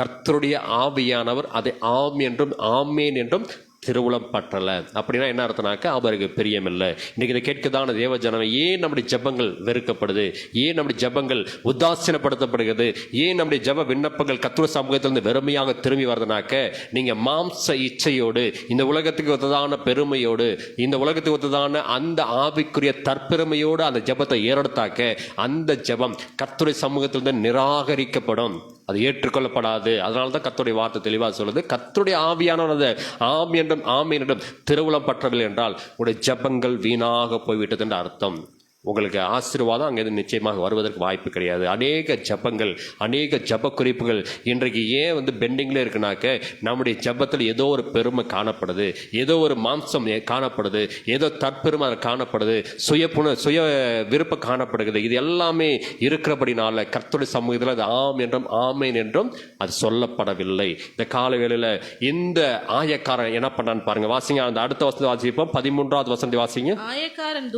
கர்த்தருடைய ஆவியானவர் அதை ஆம் என்றும் ஆமேன் என்றும் திருவுளம் பற்றல. அப்படின்னா என்ன அர்த்தம்னாக்க அவருக்கு பிரியமில்லை. இன்னைக்கு இதை கேட்கதான தேவ ஜனமே, ஏன் நம்முடைய ஜெபங்கள் வெறுக்கப்படுது? ஏன் நம்முடைய ஜெபங்கள் உதாசீனப்படுத்தப்படுகிறது? ஏன் நம்முடைய ஜெப விண்ணப்பங்கள் கர்த்தருடைய சமூகத்திலிருந்து வெறுமையாக திரும்பி வருதுனாக்க, நீங்க மாம்ச இச்சையோடு, இந்த உலகத்துக்கு ஒத்ததான பெருமையோடு, இந்த உலகத்துக்கு ஒத்ததான அந்த ஆவிக்குரிய தற்பெருமையோடு அந்த ஜெபத்தை ஏறெடுத்தாக்க, அந்த ஜெபம் கர்த்தருடைய சமூகத்திலிருந்து நிராகரிக்கப்படும், அது ஏற்றுக்கொள்ளப்படாது. அதனால தான் கர்த்தருடைய வார்த்தை தெளிவாக சொல்லுது, கர்த்தருடைய ஆவியானவர் ஆம் என்றும் ஆமீன் என்றும் திருவுளம் பற்றவில்லை என்றால் உடைய ஜெபங்கள் வீணாக போய்விட்டது என்ற அர்த்தம். உங்களுக்கு ஆசீர்வாதம் அங்கேருந்து நிச்சயமாக வருவதற்கு வாய்ப்பு கிடையாது. அநேக ஜெபங்கள், அநேக ஜெப குறிப்புகள் இன்றைக்கு ஏன் பெண்டிங்கில் இருக்குனாக்க, நம்முடைய ஜெபத்தில் ஏதோ ஒரு பெருமை காணப்படுது, ஏதோ ஒரு மாம்சம் காணப்படுது, ஏதோ தற்பெருமை காணப்படுது, சுய விருப்பம் காணப்படுகிறது. இது எல்லாமே இருக்கிறபடினால கர்த்தருடைய சமூகத்தில் அது ஆம் என்றும் ஆமேன் என்றும் அது சொல்லப்படவில்லை. இந்த கால வேளையில் இந்த ஆயக்காரன் என்ன பண்ணான்னு பாருங்க. வாசிங்க, அந்த அடுத்த வசனத்தை வாசிப்போம். 13வது வசனத்தை வாசிங்க. ஆயக்காரன்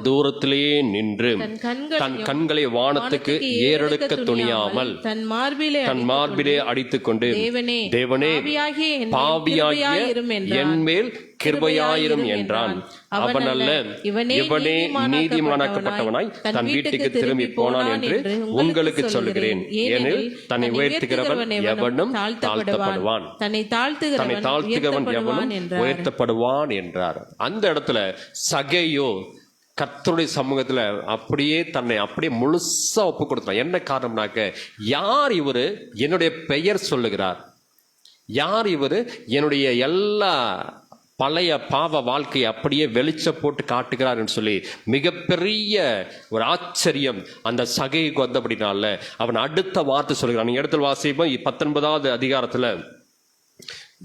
தூரத்திலே நின்று தன் கண்களை வானத்துக்கு ஏறெடுக்க துணியாமல் தன் மார்பிலே அடித்துக்கொண்டு, தேவனே பாவியாகிய என்மேல் கிருபையாயிரும் என்றான். அவன் அல்ல, இவனே நீதிமானாக்கப்பட்டவனாய் தன் வீட்டுக்கு திரும்பி போனான் என்று உங்களுக்கு சொல்லுகிறேன். ஏனெனில் தன்னை உயர்த்துகிறவன் எவனும் தாழ்த்தப்படுவான், தன்னை தாழ்த்துகிறவன் எவனும் உயர்த்தப்படுவான் என்றார். அந்த இடத்துல சகேயு கர்த்தருடைய சமூகத்துல தன்னை அப்படியே முழுசா ஒப்பு கொடுத்தான். என்ன காரணம்னாக்க, யார் இவரு என்னுடைய பெயர் சொல்லுகிறார், யார் இவரு என்னுடைய எல்லா பழைய பாவ வாழ்க்கையை அப்படியே வெளிச்சம் போட்டு காட்டுகிறார் என்று சொல்லி மிகப்பெரிய ஒரு ஆச்சரியம் அந்த சகைக்கு வந்தபடினால அவன் அடுத்த வார்த்தை சொல்கிறான். நீங்க இடத்துல வாசிப்போம் 19வது அதிகாரத்துல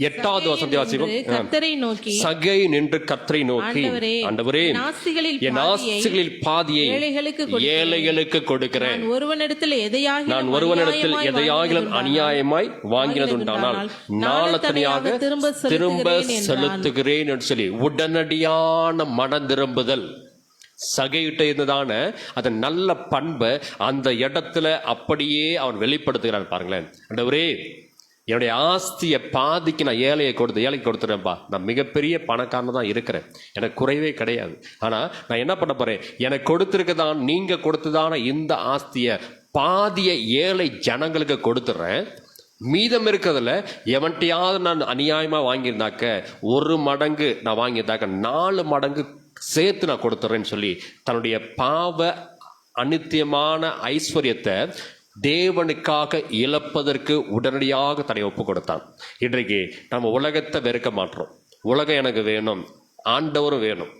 8வது வசனத்தை வாசிப்போம். கர்த்தரை நோக்கி, சகை நின்று கர்த்தரை நோக்கி, ஆண்டவரே என் ஆஸ்திகளில் பாதியை ஏழைகளுக்கு கொடுக்கிறேன். நான் ஒருவனிடத்தில் எதையாகிலும் அநியாயமாய் வாங்கினதுண்டானால் நாளத்தனியாக திரும்ப செலுத்துகிறேன் என்று சொல்லி உடனடியான மனம் திரும்புதல் சகையிட்ட இருந்ததான அந்த நல்ல பண்பை அந்த இடத்துல அப்படியே அவன் வெளிப்படுத்துகிறான். பாருங்களேன், ஆண்டவரே என்னுடைய ஆஸ்தியை பாதிக்கு நான் ஏழைக்கு கொடுத்துறேன்ப்பா. நான் மிகப்பெரிய பணக்காரன் தான் இருக்கிறேன், எனக்கு குறைவே கிடையாது. ஆனால் நான் என்ன பண்ண போறேன், எனக்கு கொடுத்துருக்கதான், நீங்க கொடுத்ததான இந்த ஆஸ்தியை பாதிய ஏழை ஜனங்களுக்கு கொடுத்துட்றேன். மீதம் இருக்கிறதுல எவன்ட்டையாவது நான் அநியாயமாக வாங்கியிருந்தாக்க 1 மடங்கு நான் வாங்கியிருந்தாக்க 4 மடங்கு சேர்த்து நான் கொடுத்துட்றேன்னு சொல்லி தன்னுடைய பாவ அநித்தியமான ஐஸ்வர்யத்தை தேவனுக்காக இழப்பதற்கு உடனடியாக தன்னை ஒப்பு கொடுத்தான். இன்றைக்கு நம்ம உலகத்தை வெறுக்க மாட்டோம். உலகம் எனக்கு வேணும், ஆண்டவரும் வேணும்.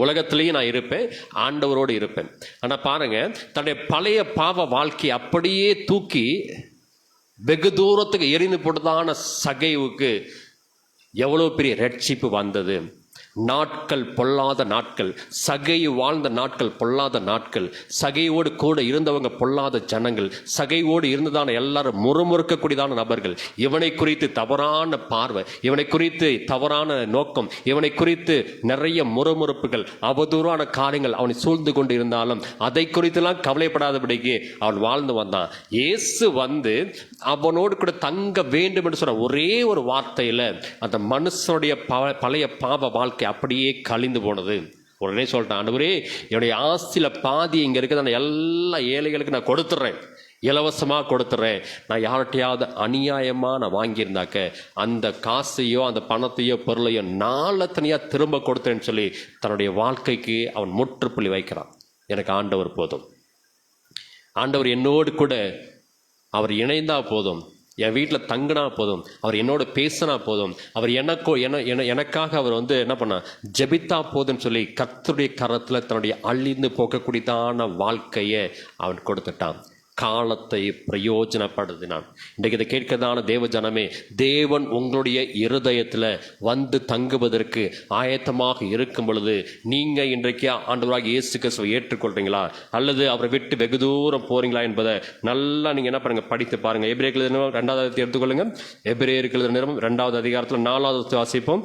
உலகத்திலேயே நான் இருப்பேன், ஆண்டவரோடு இருப்பேன். ஆனால் பாருங்க, தன்னுடைய பழைய பாவ வாழ்க்கையை அப்படியே தூக்கி வெகு தூரத்துக்கு எரிந்து போட்டதான சகைவுக்கு எவ்வளோ பெரிய ரட்சிப்பு வந்தது. நாட்கள் பொல்லாத நாட்கள், சகை வாழ்ந்த நாட்கள் பொல்லாத நாட்கள், சகையோடு கூட இருந்தவங்க பொல்லாத ஜனங்கள், சகையோடு இருந்ததான எல்லாரும் முறுமுறுக்கக்கூடியதான நபர்கள். இவனை குறித்து தவறான பார்வை, இவனை குறித்து தவறான நோக்கம், இவனை குறித்து நிறைய முறுமுறுப்புகள், அவதூறான காரியங்கள் அவனை சூழ்ந்து கொண்டு இருந்தாலும் அதை குறித்தெல்லாம் கவலைப்படாதபடிக்கு அவன் வாழ்ந்து வந்தான். இயேசு அவனோடு கூட தங்க வேண்டும் என்று சொன்ன ஒரே ஒரு வார்த்தையில அந்த மனுஷனுடைய பழைய பாவ வாழ்க்கை அப்படியே கழிந்து போனது. உடனே சொல்லிட்டான், ஆண்டவரே என்னுடைய ஆஸ்தியில பாதி இங்க இருக்குது, நான் எல்லா ஏழைகளுக்கு நான் கொடுத்துட்றேன், இலவசமாக கொடுத்துட்றேன். நான் யார்கிட்டையாவது அநியாயமாக நான் வாங்கியிருந்தாக்க அந்த காசையோ அந்த பணத்தையோ பொருளையோ நாளத்தனியாக திரும்ப கொடுத்தேன்னு சொல்லி தன்னுடைய வாழ்க்கைக்கு அவன் முற்றுப்புள்ளி வைக்கிறான். எனக்கு ஆண்டவர் போதும், ஆண்டவர் என்னோடு கூட அவர் இணைந்தா போதும், என் வீட்டில் தங்கினா போதும், அவர் என்னோட பேசினா போதும், அவர் எனக்காக அவர் என்ன பண்ண ஜெபித்தா போதுன்னு சொல்லி கர்த்தருடைய கரத்தில் தன்னுடைய அழிந்து போக்கக்கூடியதான வாழ்க்கையை அவன் கொடுத்துட்டான். காலத்தை பிரயோஜனப்படுத்தினான். இன்றைக்கு இதை கேட்கிறதான தேவ ஜனமே, தேவன் உங்களுடைய இருதயத்தில் தங்குவதற்கு ஆயத்தமாக இருக்கும் பொழுது நீங்கள் இன்றைக்கு ஆண்டவராக இயேசு கிறிஸ்துவை ஏற்றுக்கொள்றீங்களா, அல்லது அவரை விட்டு வெகு தூரம் போறீங்களா என்பதை நல்லா நீங்கள் என்ன பண்ணுங்க, படித்து பாருங்க. எபிரேயருக்கு எழுதின 2வது அதிகாரத்தை எடுத்துக்கொள்ளுங்க. எபிரேயருக்கு எழுதின நிருபம் 2வது அதிகாரத்தில் 4வது வாசிப்போம்.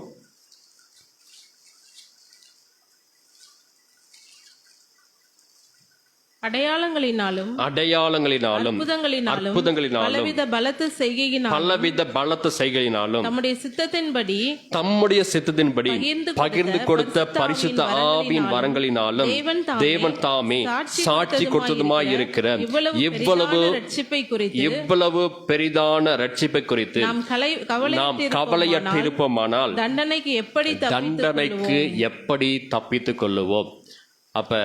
அடையாளங்களினாலும் அடையாளங்களினாலும் அற்புதங்களினாலும் அற்புதங்களினாலும் பலவித பலத்த செய்கையினாலும் பலவித பலத்த செய்கையினாலும் நம்முடைய சித்தத்தின்படி தம்முடைய சித்தத்தின்படி பகிர்ந்து பகிர்ந்து கொடுத்த பரிசுத்த ஆவியின் வரங்களினாலும் தேவன் தாமே சாட்சி கொடுத்ததுமாய் இருக்கிற இவ்வளவு ரட்சிப்பை குறித்து இவ்வளவு பெரிதான ரட்சிப்பை குறித்து நாம் நாம் கவலையற்று இருப்போமானால் தண்டனைக்கு எப்படி தப்பித்துக் கொள்ளுவோம்? அப்ப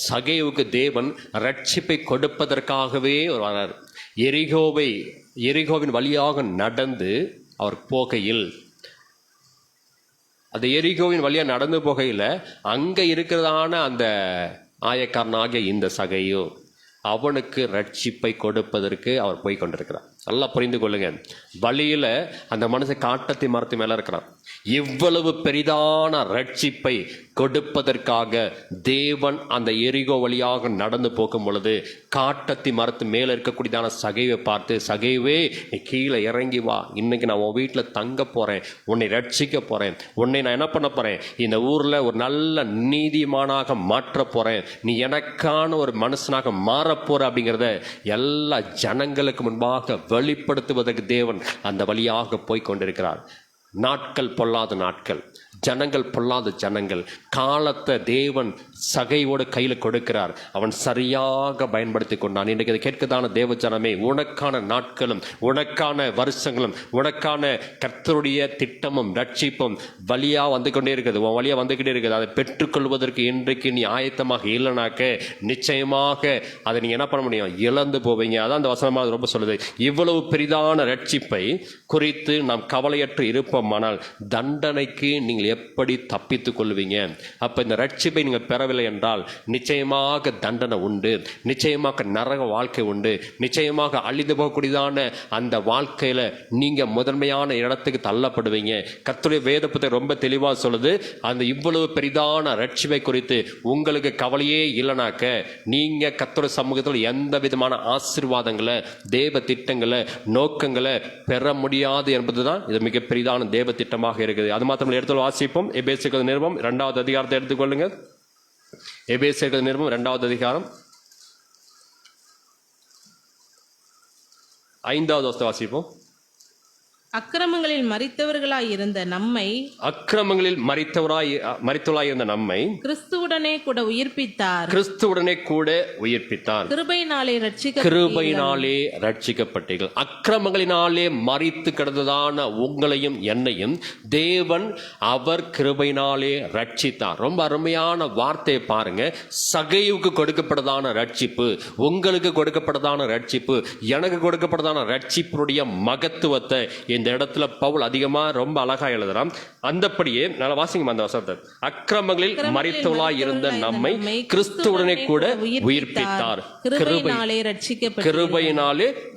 சகேவுக்கு தேவன் ரட்சிப்பை கொடுப்பதற்காகவே ஒரு வரார். எரிகோவின் வழியாக நடந்து அவர் போகையில், அந்த எரிகோவின் வழியா நடந்து போகையில் அங்க இருக்கிறதான அந்த ஆயக்காரனாகிய இந்த சகையோ அவனுக்கு ரட்சிப்பை கொடுப்பதற்கு அவர் போய் கொண்டிருக்கிறார். நல்லா புரிந்து கொள்ளுங்க. வழியில அந்த மனுஷன் காட்டத்தி மரத்து மேல இருக்கிறான். இவ்வளவு பெரிதான ரட்சிப்பை கொடுப்பதற்காக தேவன் அந்த எரிகோ வழியாக நடந்து போகும் பொழுது காட்டத்தி மரத்து மேல இருக்கக்கூடியதான சகைவை பார்த்து, சகைவே நீ கீழே இறங்கி வா, இன்னைக்கு நான் உன் வீட்டில் தங்க போறேன், உன்னை ரட்சிக்க போறேன், உன்னை நான் என்ன பண்ண போறேன், இந்த ஊர்ல ஒரு நல்ல நீதிமானாக மாற்ற போறேன், நீ எனக்கான ஒரு மனுஷனாக மாறப்போற அப்படிங்கிறத எல்லா ஜனங்களுக்கு முன்பாக வெளிப்படுத்துவதற்கு தேவன் அந்த வழியாக போய் கொண்டிருக்கிறார். நாட்கள் பொல்லாத நாட்கள், ஜனங்கள் பொல்லாத ஜனங்கள். காலத்தை தேவன் சகையோடு கையில் கொடுக்கிறார். அவன் சரியாக பயன்படுத்தி கொண்டான். இன்றைக்கு அதை கேட்கதான தேவ ஜனமே, உனக்கான நாட்களும் உனக்கான வருஷங்களும் உனக்கான கர்த்தருடைய திட்டமும் ரட்சிப்பும் வழியா வந்து கொண்டே இருக்குது, உன் வழியா வந்துகிட்டே இருக்குது. அதை பெற்றுக்கொள்வதற்கு இன்றைக்கு நீ ஆயத்தமாக இல்லைனாக்க நிச்சயமாக அதை நீ என்ன பண்ண முடியும், இழந்து போவீங்க. அதான் அந்த வசனமாக ரொம்ப சொல்லுது. இவ்வளவு பெரிதான ரட்சிப்பை குறித்து நாம் கவலையற்று இருப்போமானால் தண்டனைக்கு நீங்கள் எப்படி தப்பித்துக் கொள்வீங்க? அப்ப இந்த ரட்சிப்பை நீங்கள் பெறவில்லை என்றால் நிச்சயமாக தண்டனை உண்டு, நிச்சயமாக நரக வாழ்க்கை உண்டு, நிச்சயமாக அழிந்து போகக்கூடியதான அந்த வாழ்க்கையில நீங்க முதன்மையான இடத்துக்கு தள்ளப்படுவீங்க. கர்த்தருடைய வேத புத்தகம் ரொம்ப தெளிவா சொல்லுது. அந்த இவ்வளவு பெரிதான ரட்சிப்பை குறித்து உங்களுக்கு கவலையே இல்லைனாக்க நீங்க கர்த்தருடைய சமூகத்தில் எந்த விதமான ஆசீர்வாதங்களை, தேவ திட்டங்களை, நோக்கங்களை பெற முடியாது என்பதுதான் இது மிக பெரிதான தேவ திட்டமாக இருக்குது. அது மாத்திரம் எடுத்து வாசிப்போம். எபேசியர் நிருபம் 2வது அதிகாரத்தை எடுத்துக்கொள்ளுங்க. எபேசியர் நிருபம் 2வது அதிகாரம் 5வது வசனத்தை வாசிப்போம். அக்கிரமங்களில் மரித்தவர்களாய் இருந்த நம்மை இருந்த நம்மை கிறிஸ்துவுடனே கூட உயிர்ப்பித்தார். கிருபையினாலே ரட்சிக்கப்பட்டீர்கள். அக்கிரமங்களினாலே மரித்து கிடந்ததான உங்களையும் என்னையும் தேவன் அவர் கிருபையினாலே ரட்சித்தார். ரொம்ப அருமையான வார்த்தையை பாருங்க. சகைவுக்கு கொடுக்கப்பட்டதான ரட்சிப்பு, உங்களுக்கு கொடுக்கப்பட்டதான ரட்சிப்பு, எனக்கு கொடுக்கப்பட்டதான ரட்சிப்புடைய மகத்துவத்தை இந்த இடத்துல பவுல் அதிகமா ரொம்ப அழகா எழுதுறான். அந்தபடியே நல்ல வாசிங்க அந்த வசனத்தை. அக்கிரமங்களில் மரித்தவர்களாய் இருந்த நம்மை கிறிஸ்துவுடனே கூட உயிர்ப்பித்தார். கிருபையினாலே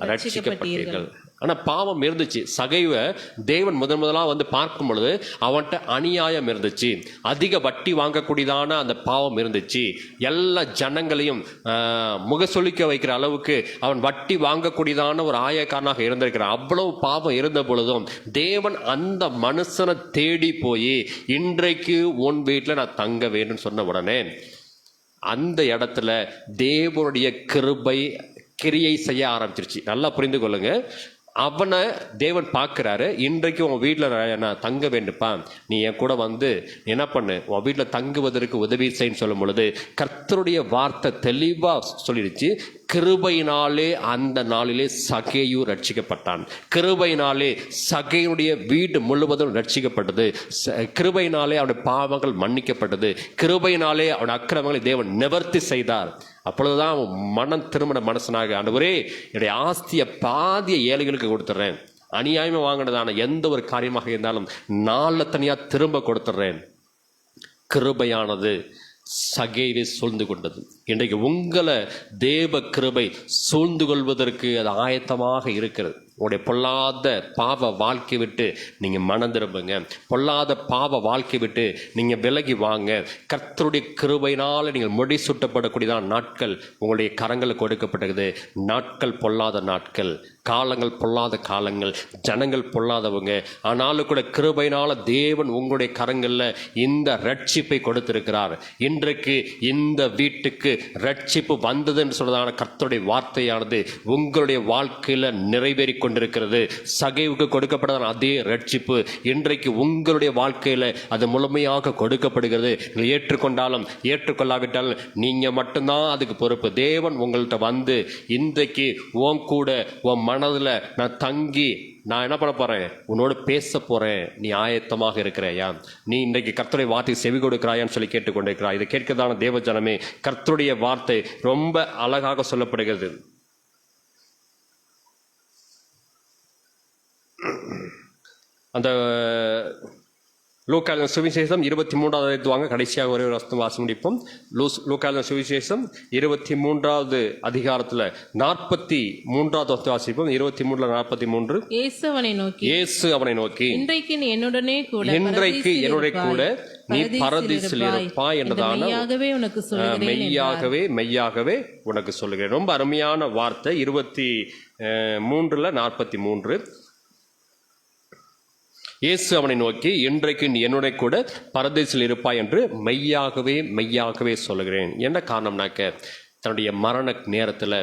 ரட்சிக்கப்பட்டீர்கள். ஆனா பாவம் இருந்துச்சு. சகைவை தேவன் முதலா வந்து பார்க்கும் பொழுது அவன்கிட்ட அநியாயம் இருந்துச்சு, அதிக வட்டி வாங்கக்கூடியதான அந்த பாவம் இருந்துச்சு. எல்லா ஜனங்களையும் முகசொலிக்க வைக்கிற அளவுக்கு அவன் வட்டி வாங்கக்கூடியதான ஒரு ஆயக்காரனாக இருந்திருக்கிறான். அவ்வளவு பாவம் இருந்த பொழுதும் தேவன் அந்த மனுஷனை தேடி போய் இன்றைக்கு உன் வீட்டில் நான் தங்க வேண்டும் சொன்ன உடனே அந்த இடத்துல தேவனுடைய கிருபை கிரியை செய்ய ஆரம்பிச்சிருச்சு. நல்லா புரிந்து கொள்ளுங்க. அவனை தேவன் பார்க்கிறாரு. இன்றைக்கு உன் வீட்டில் நான் தங்க வேண்டுப்பா, நீ என் கூட வந்து என்ன பண்ணு, உன் வீட்டில் தங்குவதற்கு உதவி செய்யன்னு சொல்லும் பொழுது கர்த்தருடைய வார்த்தை தெளிவா சொல்லிடுச்சு. கிருபையினாலே அந்த நாளிலே சகேயு ரட்சிக்கப்பட்டான். கிருபையினாலே சகையுடைய வீடு முழுவதும் ரட்சிக்கப்பட்டது. கிருபையினாலே அவனுடைய பாவங்கள் மன்னிக்கப்பட்டது. கிருபையினாலே அவனுடைய அக்கிரமங்களை தேவன் நிவர்த்தி செய்தார். அப்பொழுதுதான் அவன் மனம் திருமண மனசனாக, ஆண்டவரே என்னுடைய ஆஸ்தியை பாதிய ஏழைகளுக்கு கொடுத்துட்றேன், அநியாயமா வாங்கினதான எந்த ஒரு காரியமாக இருந்தாலும் நாளில் தனியாக திரும்ப கொடுத்துட்றேன். கிருபையானது சகைவை சூழ்ந்து கொண்டது. இன்றைக்கு உங்களை தேவ கிருபை சூழ்ந்து கொள்வதற்கு அது ஆயத்தமாக இருக்கிறது. உங்களுடைய பொல்லாத பாவ வாழ்க்கை விட்டு நீங்க மனம் திரும்புங்க. பொல்லாத பாவ வாழ்க்கை விட்டு நீங்க விலகி வாங்க. கர்த்தருடைய கிருபையினால நீங்கள் முடி சுட்டப்படக்கூடியதான நாட்கள் உங்களுடைய கரங்களுக்கு கொடுக்கப்பட்டது. நாட்கள் பொல்லாத நாட்கள். காலங்கள் பொல்லாத காலங்கள், ஜனங்கள் பொல்லாதவங்க. ஆனாலும் கூட கிருபையினால தேவன் உங்களுடைய கரங்களில் இந்த ரட்சிப்பை கொடுத்திருக்கிறார். இன்றைக்கு இந்த வீட்டுக்கு ரட்சிப்பு வந்ததுன்னு சொல்றதான கர்த்தருடைய வார்த்தையானது உங்களுடைய வாழ்க்கையில் நிறைவேறி கொண்டிருக்கிறது. சகைவுக்கு கொடுக்கப்பட்டதான அதே ரட்சிப்பு இன்றைக்கு உங்களுடைய வாழ்க்கையில் அது முழுமையாக கொடுக்கப்படுகிறது. நீங்கள் ஏற்றுக்கொண்டாலும் ஏற்றுக்கொள்ளாவிட்டாலும் நீங்கள் மட்டும்தான் அதுக்கு பொறுப்பு. தேவன் உங்கள்கிட்ட வந்து இன்றைக்கு உன் கூட உன் மனதில் நான் தங்கி நான் என்ன பண்ண போறேன், உன்னோடு பேச போறேன், நீ ஆயத்தமாக இருக்கிறாயா, நீ இன்றைக்கு கர்த்தருடைய வார்த்தை செவி கொடுக்கிறாயான்னு சொல்லி கேட்டுக்கொண்டிருக்கிறாய். இதை கேட்கிறதான தேவ ஜனமே, கர்த்தருடைய வார்த்தை ரொம்ப அழகாக சொல்லப்படுகிறது. அந்த லூக்காவின் சுவிசேஷம் 23வது வாங்க, கடைசியாக ஒரே ஒரு வசனம் வாசி முடிப்போம். லூக்காவின் சுவிசேஷம் 23வது அதிகாரத்தில் 43வது வாசிப்போம். 23:43. இயேசு அவனை நோக்கி இன்றைக்கு நீ என்னுடனே கூட நீ பரதீசில் இருப்பாய் என்றதான மெய்யாகவே உனக்கு சொல்லுகிறேன். ரொம்ப அருமையான வார்த்தை. 23:43. இயேசு அவனை நோக்கி இன்றைக்கு நீ என்னுடைய கூட பரதேசில் இருப்பாய் என்று மெய்யாகவே சொல்லுகிறேன். என்ன காரணம்னாக்க, தன்னுடைய மரண நேரத்தில்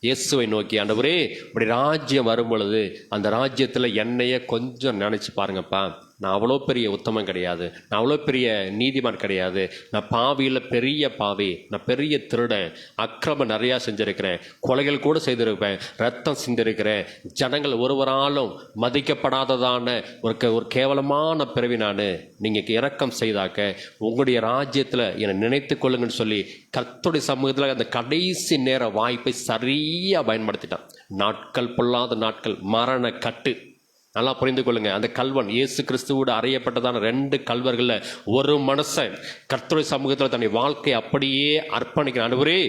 இயேசுவை நோக்கி, ஆண்டவரே இப்படி ராஜ்யம் வரும் பொழுது அந்த ராஜ்யத்தில் என்னைய கொஞ்சம் நினச்சி பாருங்கப்பா, நான் அவ்வளோ பெரிய உத்தமம் கிடையாது, நான் அவ்வளோ பெரிய நீதிமான் கிடையாது, நான் பாவியில் பெரிய பாவி, நான் பெரிய திருடன், அக்கிரமம் நிறையா செஞ்சுருக்கிறேன், கொலைகள் கூட செய்திருப்பேன், ரத்தம் சிந்திருக்கிறேன், ஜனங்கள் ஒருவராலும் மதிக்கப்படாததான ஒரு கேவலமான பிறவி நான், நீங்கள் இரக்கம் செய்தாக்க உங்களுடைய ராஜ்யத்தில் என்னை நினைத்து கொள்ளுங்கன்னு சொல்லி கர்த்தருடைய சமூகத்தில் அந்த கடைசி நேர வாய்ப்பை சரியாக பயன்படுத்திட்டான். நாட்கள் பொல்லாத நாட்கள், மரண கட்டு. நல்லா புரிந்து கொள்ளுங்க. அந்த கல்வன் இயேசு கிறிஸ்துவோடு அறையப்பட்டதான 2 கல்வர்களில் ஒரு மனுஷன் கர்த்தருடைய சமூகத்தில் தன்னுடைய வாழ்க்கையை அப்படியே அர்ப்பணிக்கிறான். ஆண்டவரே,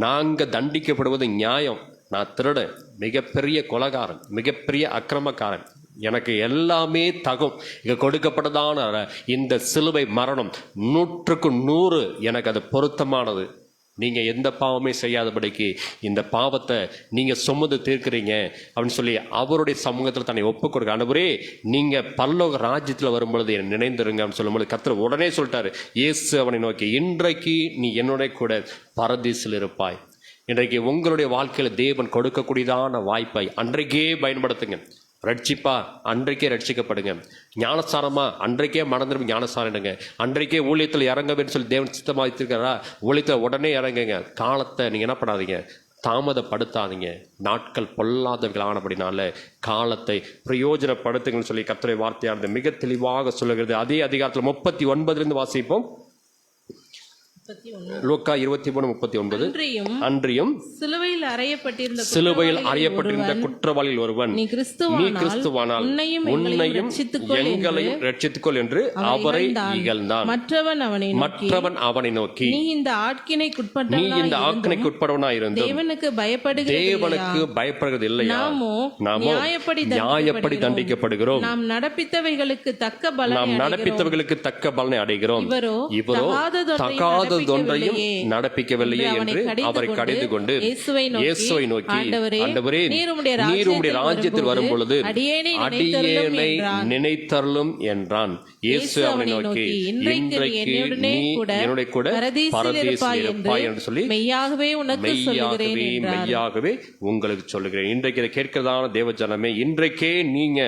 நாங்கள் தண்டிக்கப்படுவது நியாயம், நான் திருடன், மிகப்பெரிய கொலைகாரன், மிகப்பெரிய அக்கிரமக்காரன், எனக்கு எல்லாமே தகும், இங்கே கொடுக்கப்பட்டதான இந்த சிலுவை மரணம் 100க்கு 100 எனக்கு அது பொருத்தமானது. நீங்கள் எந்த பாவமே செய்யாதபடிக்கு இந்த பாவத்தை நீங்கள் சுமந்து தீர்க்கிறீங்க அப்படின்னு சொல்லி அவருடைய சமூகத்தில் தன்னை ஒப்புக் கொடுக்க. ஆண்டவரே, நீங்கள் பரலோக ராஜ்யத்தில் வரும்பொழுது என்னை நினைந்துருங்க அப்படின்னு சொல்லும்போது கர்த்தர் உடனே சொல்லிட்டாரு. இயேசு அவனை நோக்கி இன்றைக்கு நீ என்னுடைய கூட பரதீசில் இருப்பாய். இன்றைக்கு உங்களுடைய வாழ்க்கையில் தேவன் கொடுக்கக்கூடியதான வாய்ப்பை அன்றைக்கே பயன்படுத்துங்க. ரட்சிப்பா, அன்றைக்கே ரட்சிக்கப்படுங்க. ஞானசாரமா, அன்றைக்கே மறந்துடும் ஞானசாரங்க. அன்றைக்கே ஊழியத்தில் இறங்கவேன்னு சொல்லி தேவன் சித்தமாக வச்சிருக்காரா, ஊழியத்தில் உடனே இறங்குங்க. காலத்தை நீங்கள் என்ன பண்ணாதீங்க, தாமதப்படுத்தாதீங்க. நாட்கள் பொல்லாதவர்கள் ஆனபடினால காலத்தை பிரயோஜனப்படுத்துங்கன்னு சொல்லி கர்த்தருடைய வார்த்தையானது மிக தெளிவாக சொல்லுகிறது. அதே அதிகாரத்தில் 39 வாசிப்போம். லூக்கா 23:39. அன்றியும் சிலுவையில் அறையப்பட்டிருந்த குற்றவாளியில் ஒருவன், நீ கிறிஸ்துவானால் உன்னையும் எங்களையும் ரட்சித்துக்கொள் என்று அவரை இகழ்ந்தான். மற்றவன் அவனை நோக்கி, நீ இந்த ஆக்கினைக்குட்பட்டவனாய் இருந்தும் தேவனுக்கு பயப்படுகிறது இல்லையா? நாமோ நியாயப்படி தண்டிக்கப்படுகிறோம், நாம் நடப்பித்தவைகளுக்கு தக்க பலனை அடைகிறோம். இவரோ தகாத ஒன்றையும் நடப்பிக்கவில்லையே என்று அவரை கடிந்து கொண்டு இயேசுவை நோக்கி, ஆண்டவரே, நீர் உம்முடைய ராஜ்யத்தில் வரும் பொழுது அடியேனை நினைத்தருளும் என்றான். இயேசு அவனை நோக்கி இன்றைக்கு நீ என்னுடைய கூட பரதீசில் இருப்பாய் என்று சொல்லி மெய்யாகவே உங்களுக்கு சொல்லுகிறேன். இன்றைக்கு இதை கேட்கிறதான தேவ ஜனமே, இன்றைக்கே நீங்க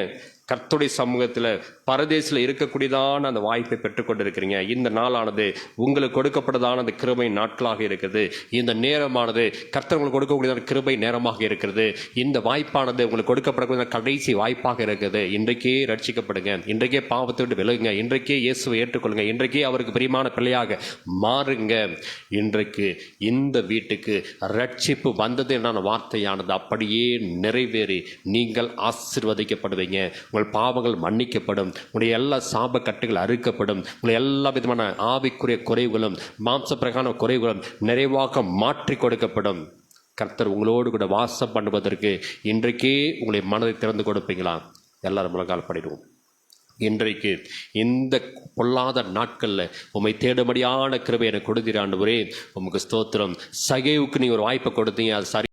கர்த்தருடைய சமூகத்தில் பரதேசில் இருக்கக்கூடியதான அந்த வாய்ப்பை பெற்றுக்கொண்டிருக்கிறீங்க. இந்த நாளானது உங்களுக்கு கொடுக்கப்பட்டதான அந்த கிருபை நாட்களாக இருக்குது. இந்த நேரமானது கர்த்தர் உங்களுக்கு கொடுக்கக்கூடியதான கிருபை நேரமாக இருக்கிறது. இந்த வாய்ப்பானது உங்களுக்கு கொடுக்கப்படக்கூடிய கடைசி வாய்ப்பாக இருக்குது. இன்றைக்கே ரட்சிக்கப்படுங்க, இன்றைக்கே பாவத்தை விட்டு விலகுங்க, இன்றைக்கே இயேசுவை ஏற்றுக்கொள்ளுங்க, இன்றைக்கே அவருக்கு பிரியமான பிள்ளையாக மாறுங்க. இன்றைக்கு இந்த வீட்டுக்கு ரட்சிப்பு வந்தது என்னான வார்த்தையானது அப்படியே நிறைவேறி நீங்கள் ஆசீர்வதிக்கப்படுவீங்க. உங்கள் பாவங்கள் மன்னிக்கப்படும், உங்களுடைய எல்லா சாப கட்டுகள் அறுக்கப்படும், உங்களுடைய எல்லா விதமான ஆவிக்குரிய குறைவுகளும் மாம்ச பிரகான குறைவுகளும் நிறைவாக மாற்றி கொடுக்கப்படும். கர்த்தர் உங்களோடு கூட வாசம் பண்ணுவதற்கு இன்றைக்கே உங்களுடைய மனதை திறந்து கொடுப்பீங்களா? எல்லாரும் முழங்கால் படிடுவோம். இன்றைக்கு இந்த பொல்லாத நாட்களில் உம்மை தேடும்படியான கிருபை எனக்கு கொடுத்தீர் ஆண்டவரே, உமக்கு ஸ்தோத்திரம். சகேவுக்கு நீ ஒரு வாய்ப்பை கொடுத்தீங்க, அது சரி